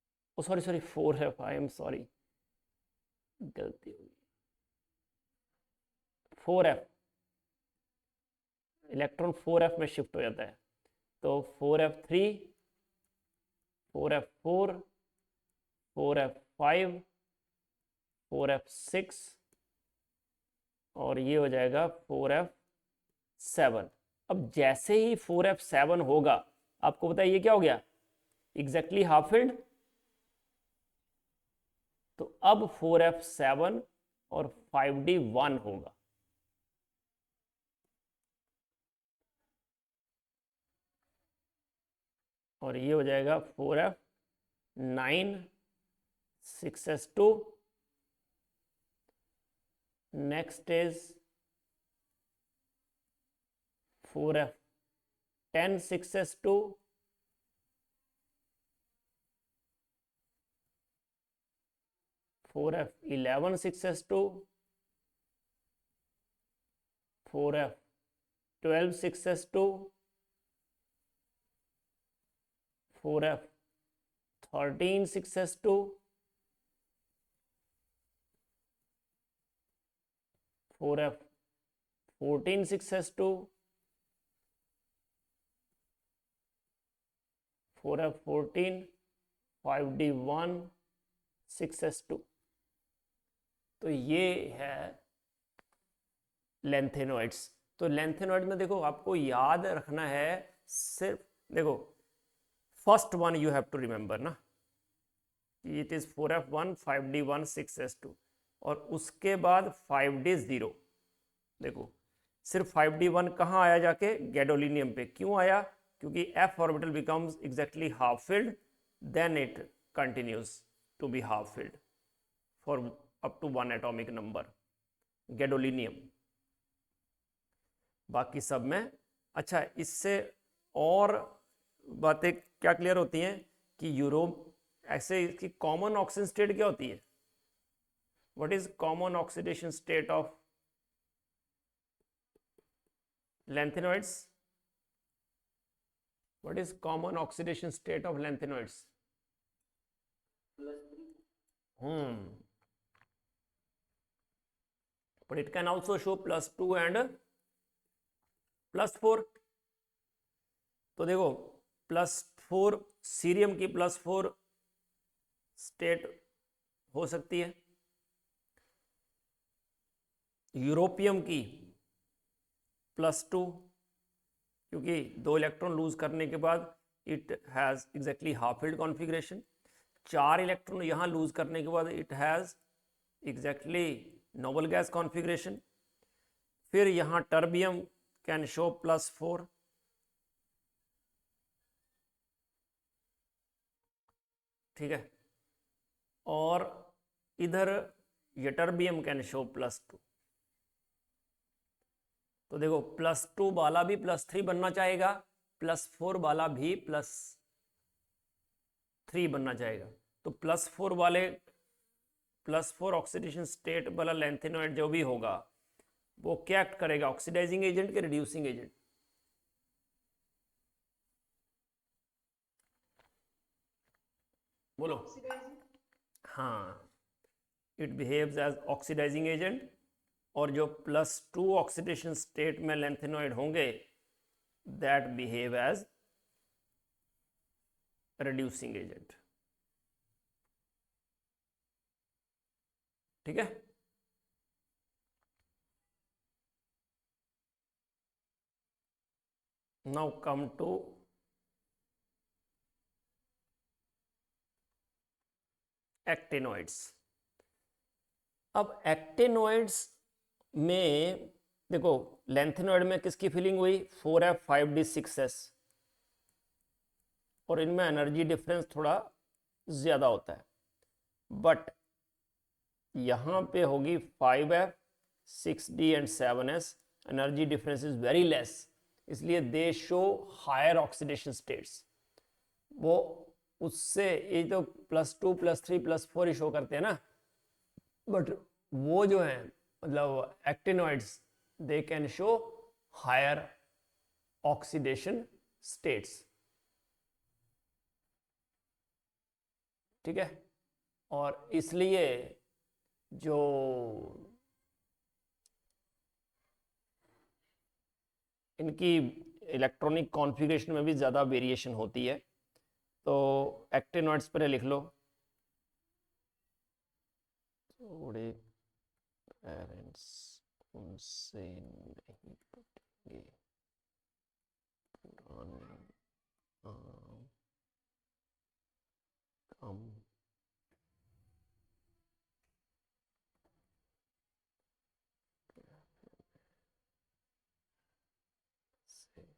sorry sorry 4f, I am sorry, गलती होगी, 4f, इलेक्ट्रॉन 4f में शिफ्ट हो जाता है। तो 4f3, 4f4, 4f5, 4f6 और ये हो जाएगा 4f7। अब जैसे ही 4f7 होगा, आपको बताइए क्या हो गया, एग्जैक्टली हाफ फील्ड। तो अब 4f7 और 5d1 होगा। और ये हो जाएगा 4f9, 6s2, next is 4f10, 6s2, 4f11, 6s2, 4f12, 6s2, 4f13, 6s2, 4f14, 6s2, 4f14, 5d1, 6s2। तो ये है लेंथेनॉइड्स। तो लेंथेनॉइड में देखो आपको याद रखना है, सिर्फ देखो first one you have to remember ना, it is 4f1, 5d1, 6s2 और उसके बाद 5d0। देखो सिर्फ 5d1 कहाँ आया जाके, गैडोलिनियम पे। क्यों आया? क्योंकि f orbital becomes exactly half filled, then it continues to be half filled for up to 1 atomic number, gadolinium. बाकी सब में अच्छा, इससे और बातें क्या क्लियर होती हैं कि यूरोप ऐसे इसकी कॉमन ऑक्सीजन स्टेट क्या होती है? What is common oxidation state of lanthanolids? What is common oxidation state of lanthanoids? But it can also show +2 and +4। तो देखो +4 सीरियम की +4 स्टेट हो सकती है, यूरोपियम की +2, क्योंकि 2 इलेक्ट्रॉन लूज करने के बाद it has exactly half field configuration. 4 electron यहाँ लूज करने के बाद it has exactly noble gas configuration. फिर यहाँ टर्बियम कैन शो +4, ठीक है, और इधर ये टर्बियम कैन शो +2। तो देखो +2 वाला भी +3 बनना चाहेगा, +4 वाला भी +3 बनना चाहेगा। तो +4 वाले +4 ऑक्सीडेशन स्टेट वाला लेंथेनॉइड जो भी होगा वो क्या एक्ट करेगा, ऑक्सीडाइजिंग एजेंट के रिड्यूसिंग एजेंट? बोलो। हाँ, it behaves as oxidising agent. और जो +2 ऑक्सीडेशन स्टेट में लेंथेनॉइड होंगे that behave as reducing agent, ठीक है। Now come to actinoids. अब एक्टिनॉइड्स में देखो लेंथेनॉइड में किसकी फिलिंग हुई, 4f, 5d, 6s, और इनमें एनर्जी डिफरेंस थोड़ा ज्यादा होता है। बट यहां पे होगी 5f, 6d and 7s, energy difference is very less, इसलिए they show higher oxidation states. वो उससे ये तो +2, +3, +4 ही शो करते हैं ना, बट वो जो है मतलब actinoids they can show higher oxidation states. ठीक है। और इसलिए जो इनकी इलेक्ट्रॉनिक कॉन्फ़िगरेशन में भी ज़्यादा वेरिएशन होती है। तो एक्टिनॉइड्स पर लिख लो, थोड़े पेरेंट्स उनसे नहीं पढ़ेंगे पुराने कम से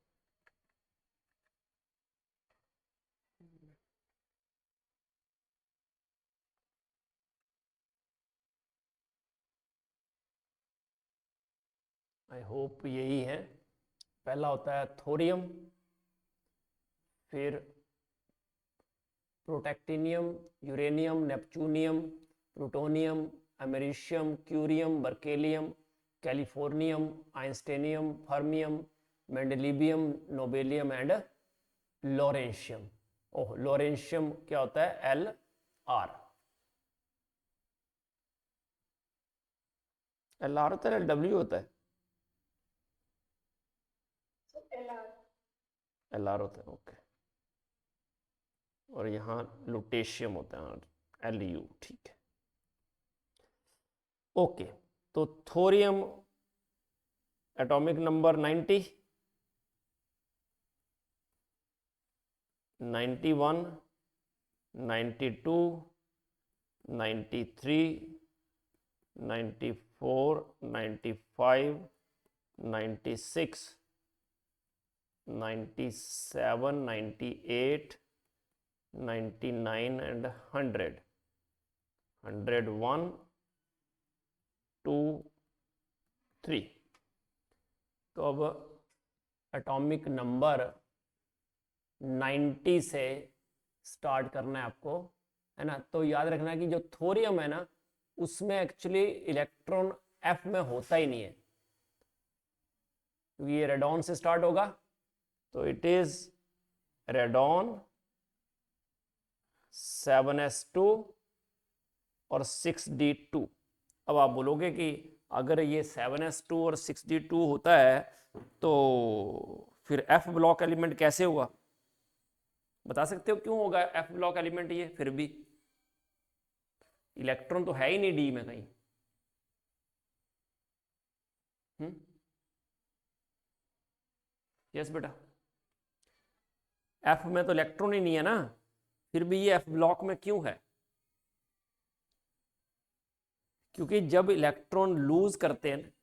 आई होप यही है। पहला होता है थोरियम, फिर protactinium, uranium, neptunium, plutonium, americium, curium, berkelium, californium, einsteinium, fermium, mendelevium, nobelium and lawrencium. Oh, lawrencium क्या होता है? LR। LR होता है, LW होता है? So LR. LR होता है, ओके। और यहाँ लुटेशियम होता है, LU, ठीक है। ओके, तो थोरियम एटॉमिक नंबर 90, 91, 92, 93, 94, 95, 96, 97, 98, 99 and 100, 101, 2, 3। तो अब एटॉमिक नंबर 90 से स्टार्ट करना है आपको, है ना। तो याद रखना कि जो थोरियम है ना, उसमें एक्चुअली इलेक्ट्रॉन F में होता ही नहीं है, क्योंकि ये रेडॉन से स्टार्ट होगा। तो इट इज रेडॉन 7s2 और 6d2। अब आप बोलोगे कि अगर ये 7s2 और 6d2 होता है तो फिर F ब्लॉक एलिमेंट कैसे हुआ? बता सकते हो क्यों होगा F ब्लॉक एलिमेंट? ये फिर भी इलेक्ट्रॉन तो है ही नहीं डी में कहीं। यस बेटा, F में तो इलेक्ट्रॉन ही नहीं है ना, फिर भी ये F ब्लॉक में क्यों है? क्योंकि जब इलेक्ट्रॉन लूज करते हैं,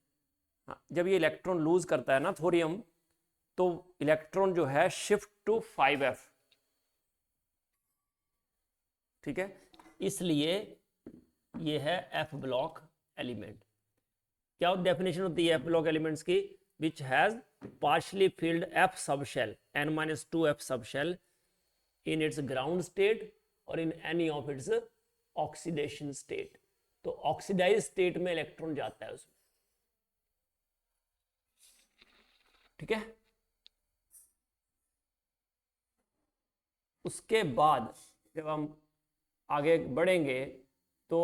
जब ये इलेक्ट्रॉन लूज करता है ना थोरियम, तो इलेक्ट्रॉन जो है शिफ्ट टू 5f, ठीक है। इसलिए ये है F ब्लॉक एलिमेंट। क्या डेफिनेशन होती है F ब्लॉक एलिमेंट्स की? Which has partially field F subshell, n-2f subshell in its ground state और in any of its oxidation state। तो ऑक्सीडाइज स्टेट में इलेक्ट्रॉन जाता है उसमें, ठीक है। उसके बाद जब हम आगे बढ़ेंगे तो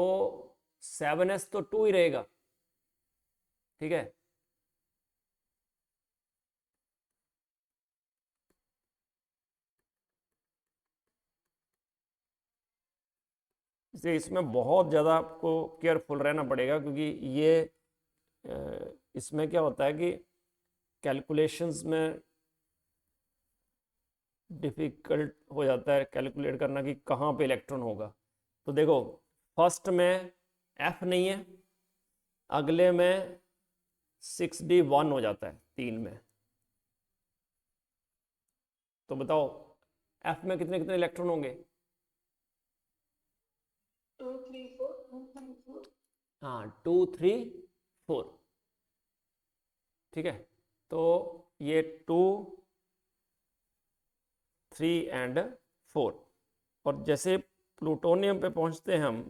7s तो 2 ही रहेगा, ठीक है। इसलिए इसमें बहुत ज़्यादा आपको केयरफुल रहना पड़ेगा, क्योंकि ये इसमें क्या होता है कि कैलकुलेशंस में डिफ़िकल्ट हो जाता है कैलकुलेट करना कि कहाँ पे इलेक्ट्रॉन होगा। तो देखो, फर्स्ट में F नहीं है, अगले में 6d1 हो जाता है 3 में। तो बताओ F में कितने कितने इलेक्ट्रॉन होंगे? 2, 3, 4. हाँ, 2, 3, 4, ठीक है। तो ये 2, 3 एंड 4। और जैसे प्लूटोनियम पे पहुंचते हैं हम,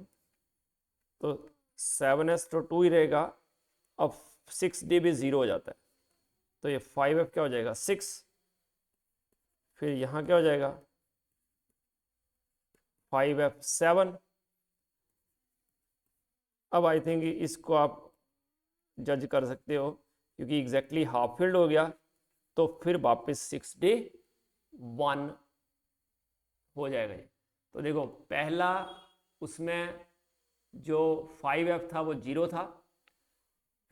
तो 7s तो 2 ही रहेगा, अब 6d भी 0 हो जाता है। तो ये 5f क्या हो जाएगा? 6। फिर यहाँ क्या हो जाएगा? 5F7। अब आई थिंक इसको आप जज कर सकते हो क्योंकि एग्जैक्टली हाफ फील्ड हो गया, तो फिर वापस 6D1 हो जाएगा ये। तो देखो पहला उसमें जो 5F था वो 0 था,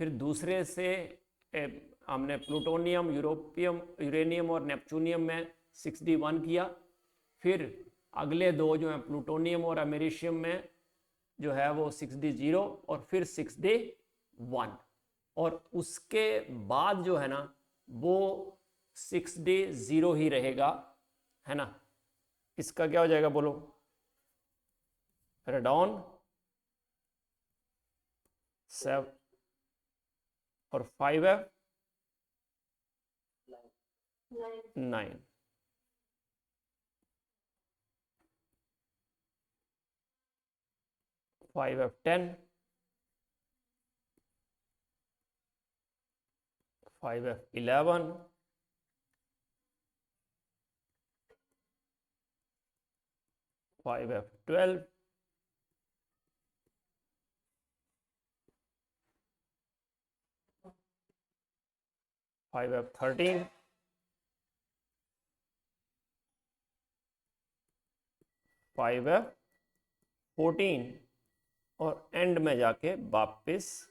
फिर दूसरे से हमने प्लूटोनियम, यूरेनियम और नेपच्यूनियम में 6D1 किया, फिर अगले दो जो हैं प्लूटोनियम और अमेरिशियम में जो है वो 6D0 और फिर 6D1, और उसके बाद जो है ना वो 6D0 ही रहेगा, है ना। इसका क्या हो जाएगा बोलो? रेडॉन 7 और 5F 9। 5F10, 5F11, 5F12, 5F13, 5F14 और एंड में जाके वापस,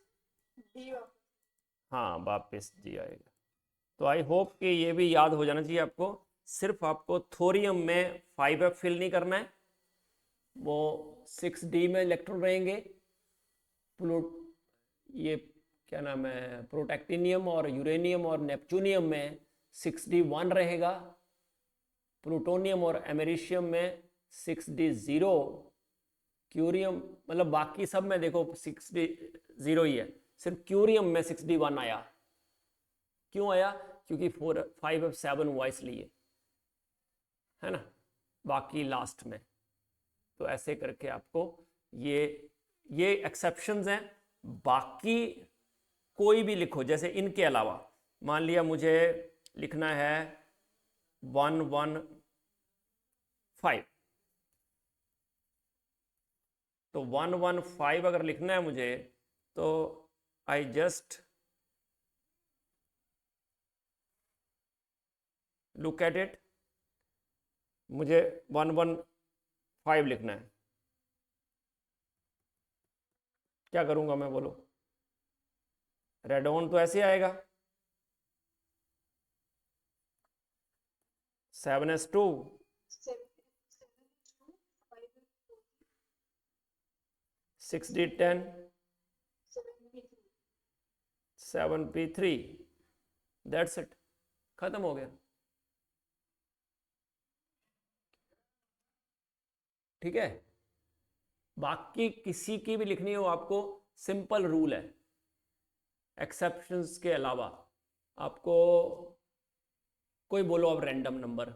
हाँ वापस जी आएगा। तो आई होप कि ये भी याद हो जाना चाहिए आपको। सिर्फ आपको थोरियम में 5F फिल नहीं करना है, वो 6D में इलेक्ट्रॉन रहेंगे। ये क्या नाम है, प्रोटैक्टिनियम और यूरेनियम और नेपच्यूनियम में 6D1 रहेगा, प्लूटोनियम और अमेरिशियम में 6D0, क्यूरियम मतलब बाकी सब में देखो 6D0 ही है, सिर्फ क्यूरियम में 6D1 आया। क्यों आया? क्योंकि 5F7 हुआ इसलिए, है ना, बाकी लास्ट में। तो ऐसे करके आपको ये एक्सेप्शंस हैं। बाकी कोई भी लिखो, जैसे इनके अलावा मान लिया मुझे लिखना है 115, तो 115 अगर लिखना है मुझे तो I just look at it. मुझे 115 लिखना है, क्या करूंगा मैं बोलो? रेडॉन तो ऐसे आएगा 7s2, 6D10, 7p3, that's it, खत्म हो गया। ठीक है, बाकी किसी की भी लिखनी हो आपको, सिंपल रूल है, एक्सेप्शंस के अलावा आपको कोई बोलो अब random number,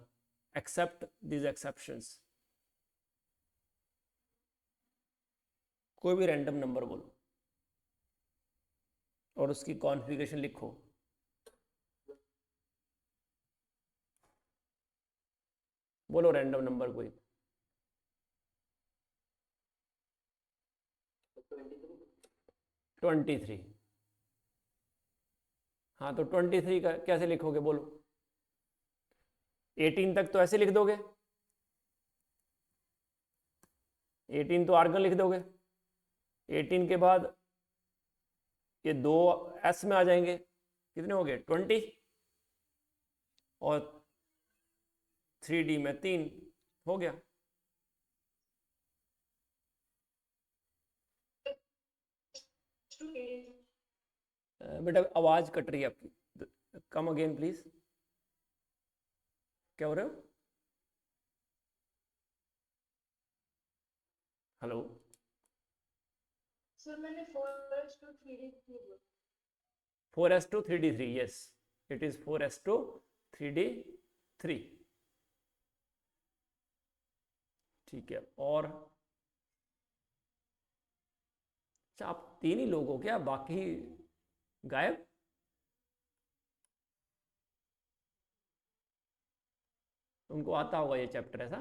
except this exceptions, कोई भी रैंडम नंबर बोलो और उसकी कॉन्फ़िगरेशन लिखो। बोलो रैंडम नंबर कोई। 23। हाँ तो 23 का कैसे लिखोगे बोलो? 18 तक तो ऐसे लिख दोगे, 18 तो आर्गन लिख दोगे, 18 के बाद ये दो एस में आ जाएंगे, कितने हो गए 20, और 3D में 3 हो गया। बेटा आवाज कट रही है आपकी, कम अगेन प्लीज। क्या हो रहे हो? हेलो सर मैंने 4s2 3D3 बोला। 4s2 3D3, yes it is 4s2 3D3। ठीक है, और अच्छा आप 3 ही लोग हो क्या, बाकी गायब? उनको आता होगा ये चैप्टर ऐसा?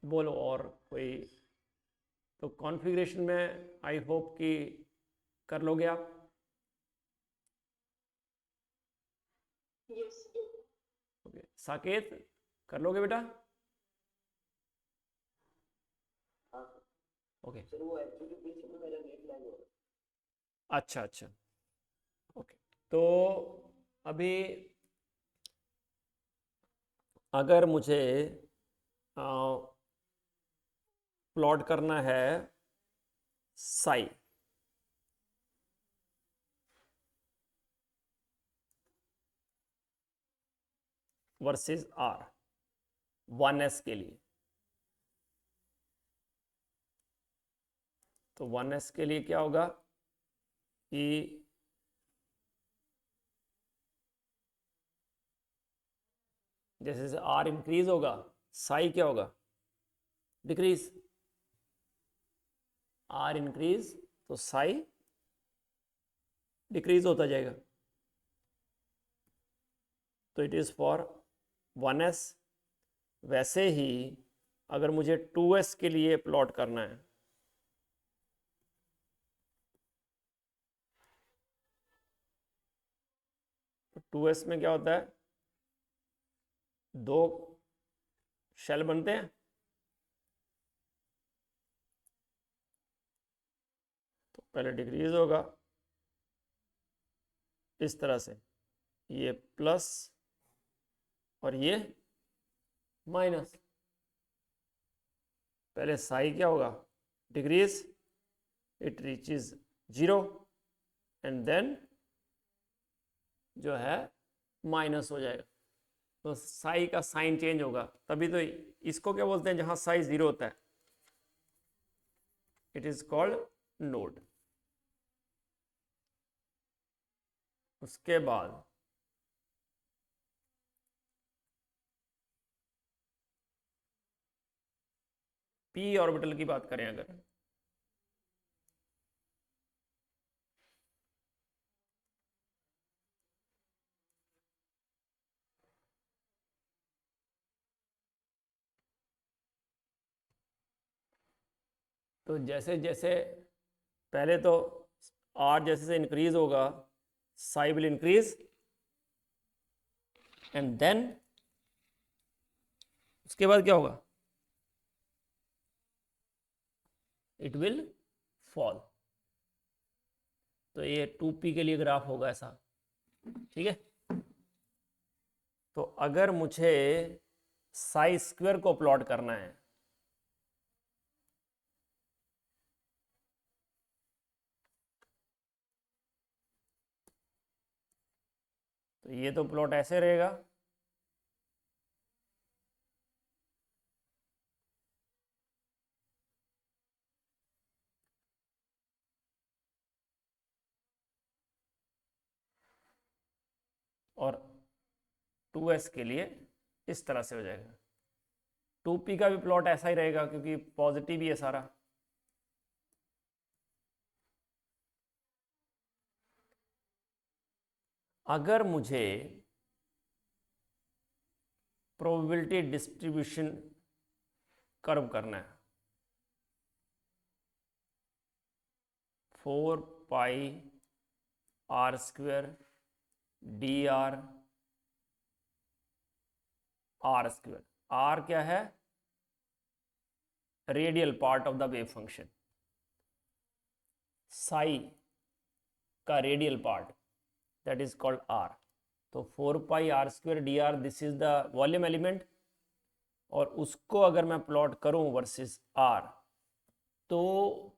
बोलो और कोई। तो कॉन्फ़िगरेशन में आई होप कि कर लोगे आप। यस। ओके साकेत, कर लोगे बेटा? ओके सर वो एक्चुअली बीच में मेरा नेट लैग हो रहा अच्छा अच्छा ओके। तो अभी अगर मुझे प्लॉट करना है साई, वर्सेस आर 1s के लिए, तो 1s के लिए क्या होगा कि जैसे जैसे आर इंक्रीज होगा साई क्या होगा, डिक्रीज। आर इंक्रीज तो साई डिक्रीज होता जाएगा। तो इट इज़ फॉर 1s। वैसे ही अगर मुझे 2s के लिए प्लॉट करना है, तो 2s में क्या होता है, दो शेल बनते हैं। तो पहले डिक्रीज होगा इस तरह से, ये प्लस और ये माइनस। पहले साई क्या होगा, decrease, it reaches 0 and then जो है माइनस हो जाएगा। तो साई का साइन चेंज होगा, तभी तो इसको क्या बोलते हैं जहां साई 0 होता है, इट इज कॉल्ड नोड। उसके बाद पी ऑर्बिटल की बात करें अगर, तो जैसे जैसे पहले तो आर जैसे से इंक्रीज होगा psi will increase and then उसके बाद क्या होगा, इट विल फॉल। तो ये 2p के लिए ग्राफ होगा ऐसा, ठीक है। तो अगर मुझे साई स्क्वायर को प्लॉट करना है, तो ये तो प्लॉट ऐसे रहेगा, और 2s के लिए इस तरह से हो जाएगा। 2p का भी प्लॉट ऐसा ही रहेगा क्योंकि पॉजिटिव ही है सारा। अगर मुझे प्रोबेबिलिटी डिस्ट्रीब्यूशन कर्व करना है, 4 pi R square D R R square, R क्या है, radial part of the wave function, psi का radial part that is called R. तो 4 pi R square D R this is the volume element, और उसको अगर मैं plot करूं versus R, तो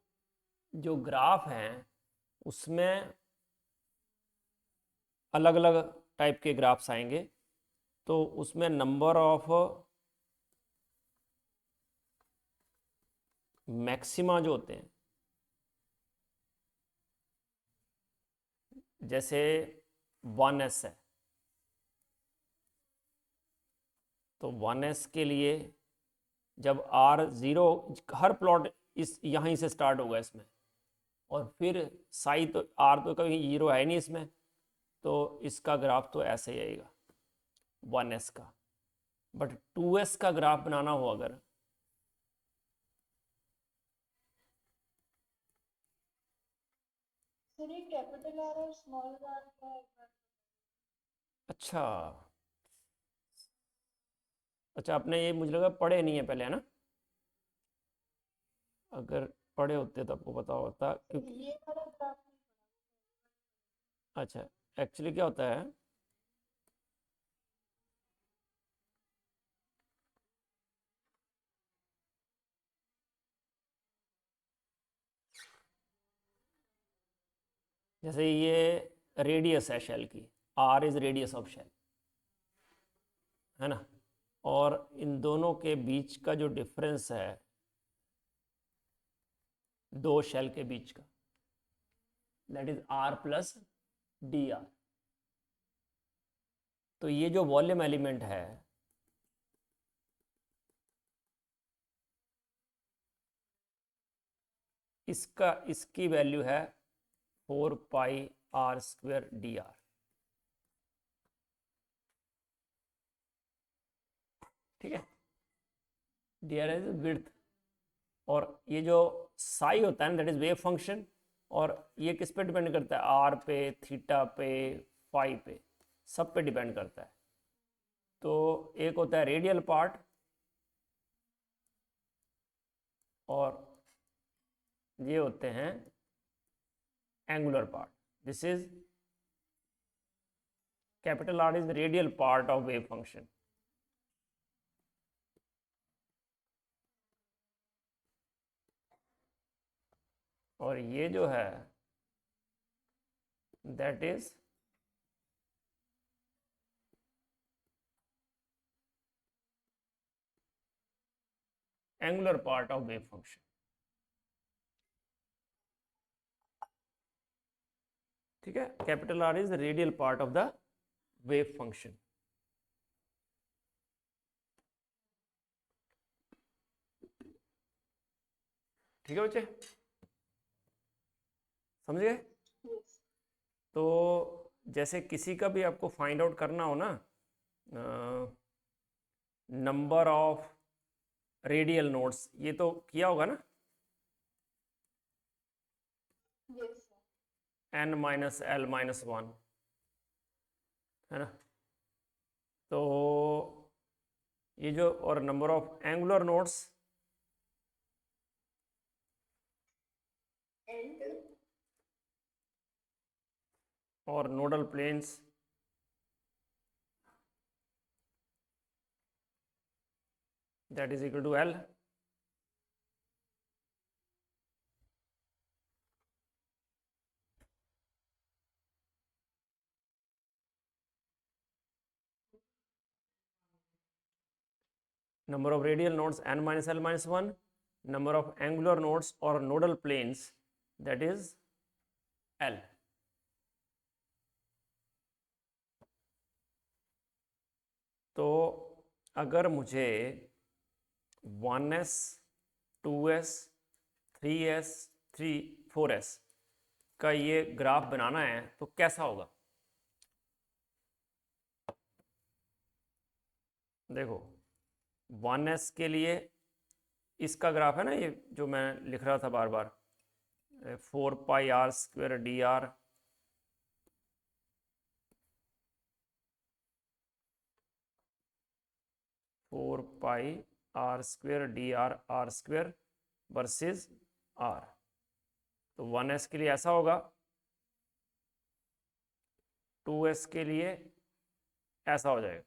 जो ग्राफ हैं उसमें अलग अलग टाइप के ग्राफ्स आएंगे। तो उसमें नंबर ऑफ मैक्सिमा जो होते हैं, जैसे 1s है, तो 1s के लिए जब r 0, हर प्लॉट इस यहीं से स्टार्ट होगा इसमें, और फिर साई तो r तो कभी 0 है नहीं इसमें, तो इसका ग्राफ तो ऐसे ही आएगा 1s का। बट 2s का ग्राफ बनाना हो अगर, सर ये कैपिटल आर और स्मॉल आर का एक बार अच्छा अच्छा, आपने ये मुझे लगा पढ़े नहीं है पहले, है ना? अगर पढ़े होते तो आपको पता होता, क्योंकि ये वाला ग्राफ नहीं अच्छा, एक्चुअली क्या होता है, जैसे ये रेडियस है शेल की, R is radius of shell, है ना? और इन दोनों के बीच का जो डिफरेंस है, दो शेल के बीच का, that is R plus D R. तो ये जो वॉल्यूम एलिमेंट है, इसकी वैल्यू है 4 पाई r² dr। ठीक है, dr इज विड्थ, और ये जो साई होता है ना, दैट इज वेव फंक्शन, और ये किस पे डिपेंड करता है? आर पे, थीटा पे, फाई पे, सब पे डिपेंड करता है। तो एक होता है रेडियल पार्ट, और ये होते हैं angular part. This is capital R is radial part of wave function, और ये जो है that is angular part of wave function. ठीक है, capital R is radial part of the wave function. ठीक है बच्चे, समझ गए? yes. तो जैसे किसी का भी आपको फाइंड आउट करना हो ना, नंबर ऑफ रेडियल नोड्स, ये तो किया होगा ना, Yes, sir. n-l-1, है ना? तो ये जो, और number of angular nodes, And और nodal planes, that is equal to L। number of radial nodes n-l-1, number of angular nodes or nodal planes, that is L। तो अगर मुझे 1s 2s 3s 4s का ये graph बनाना है तो कैसा होगा? देखो, 1s के लिए इसका ग्राफ है ना, ये जो मैं लिख रहा था बार बार, 4 पाई r² dr, 4 पाई r² dr r² versus r। तो 1s के लिए ऐसा होगा, 2s के लिए ऐसा हो जाएगा,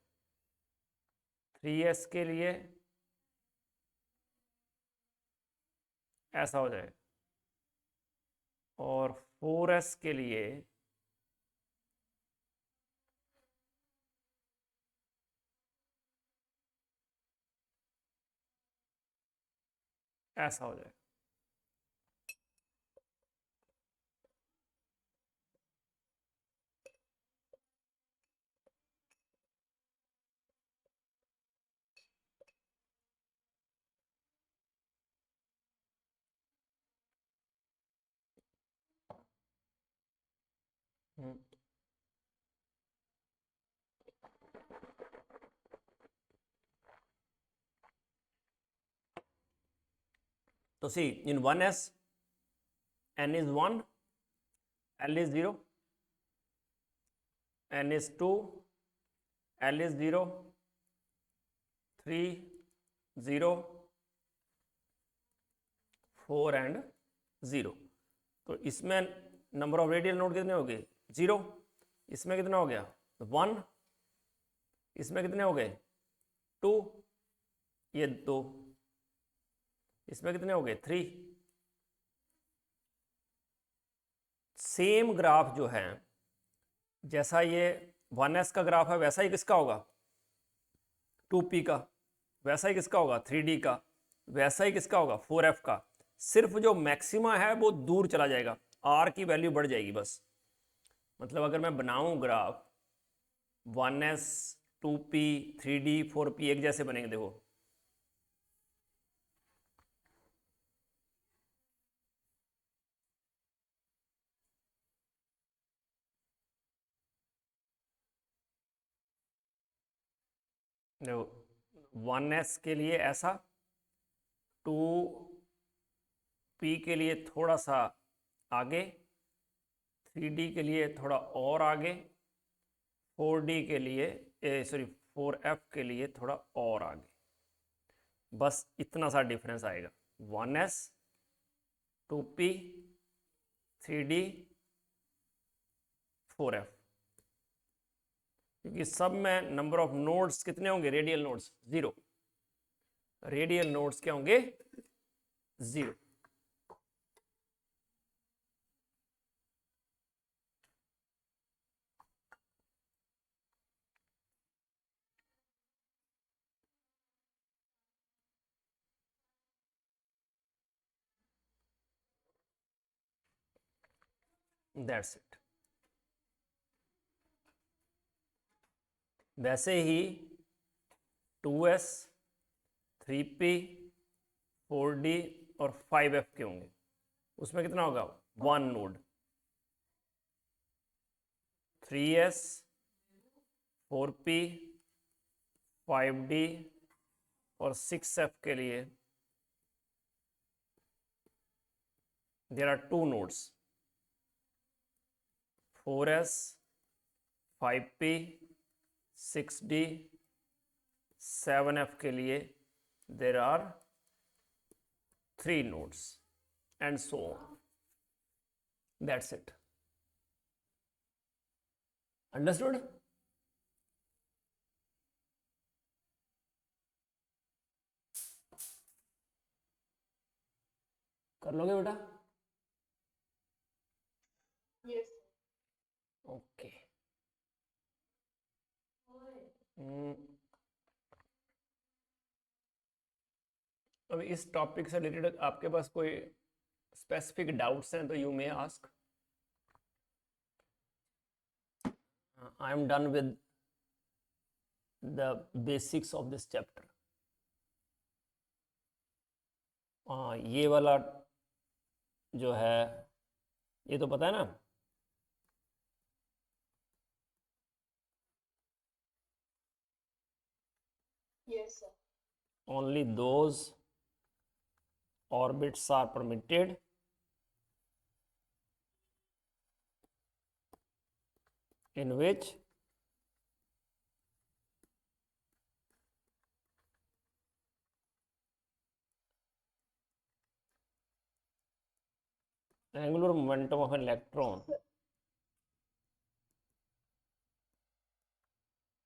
3s के लिए ऐसा हो जाएगा, और 4s के लिए ऐसा हो जाएगा। तो सी, इन 1s n is 1, L is 0, N is 2, L is 0, 3, 0, 4 and 0। तो इसमें नंबर ऑफ रेडियल नोड कितने हो गए? 0। इसमें कितना हो गया? 1। इसमें कितने हो गए? 2, ये 2। इसमें कितने हो गए? 3। सेम ग्राफ जो है, जैसा ये 1s का ग्राफ है वैसा ही किसका होगा? 2p का। वैसा ही किसका होगा? 3d का। वैसा ही किसका होगा? 4f का। सिर्फ जो मैक्सिमा है वो दूर चला जाएगा, r की वैल्यू बढ़ जाएगी बस। मतलब अगर मैं बनाऊं graph 1s 2p 3d 4p एक जैसे बनेंगे, देखो देखो 1s के लिए ऐसा, 2p के लिए थोड़ा सा आगे, 3d के लिए थोड़ा और आगे, 4d के लिए 4f के लिए थोड़ा और आगे। बस इतना सा डिफरेंस आएगा। 1s 2p 3d 4f, क्योंकि सब में नंबर ऑफ नोड्स कितने होंगे? Radial nodes 0। रेडियल नोड्स क्या होंगे? 0। That's it. वैसे ही 2s 3p 4d और 5f के होंगे। उसमें कितना होगा? 1 नोड। 3s 4p 5d और 6f के लिए there are 2 nodes। 4s 5p 6d 7f के लिए there are 3 nodes and so on। That's it। Understood? कर लोगे बेटा? Yes. ओके। अब इस टॉपिक से रिलेटेड आपके पास कोई स्पेसिफिक डाउट्स हैं तो you may ask. I am done with the basics of this chapter. ये वाला जो है ये तो पता है ना? Yes, sir. Only those orbits are permitted in which angular momentum of an electron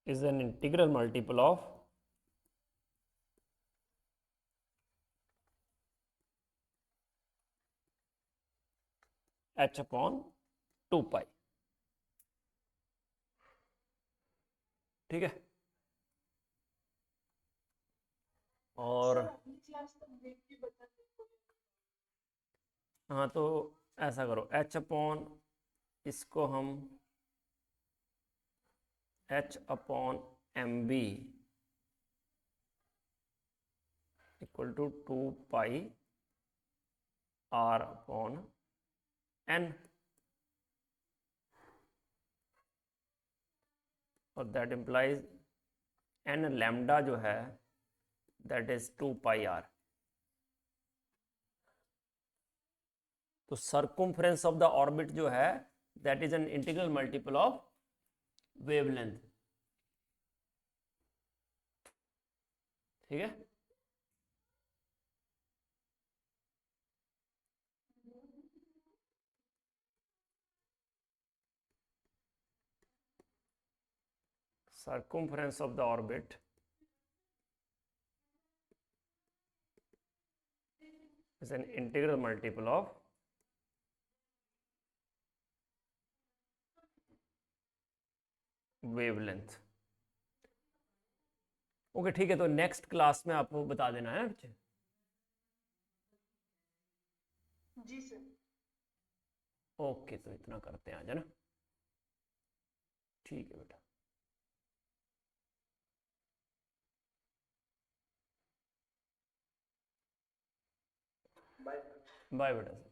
is an integral multiple of h upon 2 pi। ठीक है? और Sir, अगली क्लास तक वेट भी बता दो। हाँ, तो ऐसा करो, h अपॉन इसको हम h upon M B equal to 2 pi r upon n, और दैट इम्प्लाइज n लैम्डा जो है दैट इज 2 पाई r। तो सर्कुम्फ्रेंस ऑफ द ऑर्बिट जो है that is an integral multiple of wavelength. ठीक है, circumference of the orbit is an integral multiple of wavelength। Okay ठीक है, तो नेक्स्ट क्लास में आपको बता देना है ना बच्चे। जी सर। ओके, तो इतना करते हैं आज, है ना। ठीक है बेटा, बाय। बाय बेटा।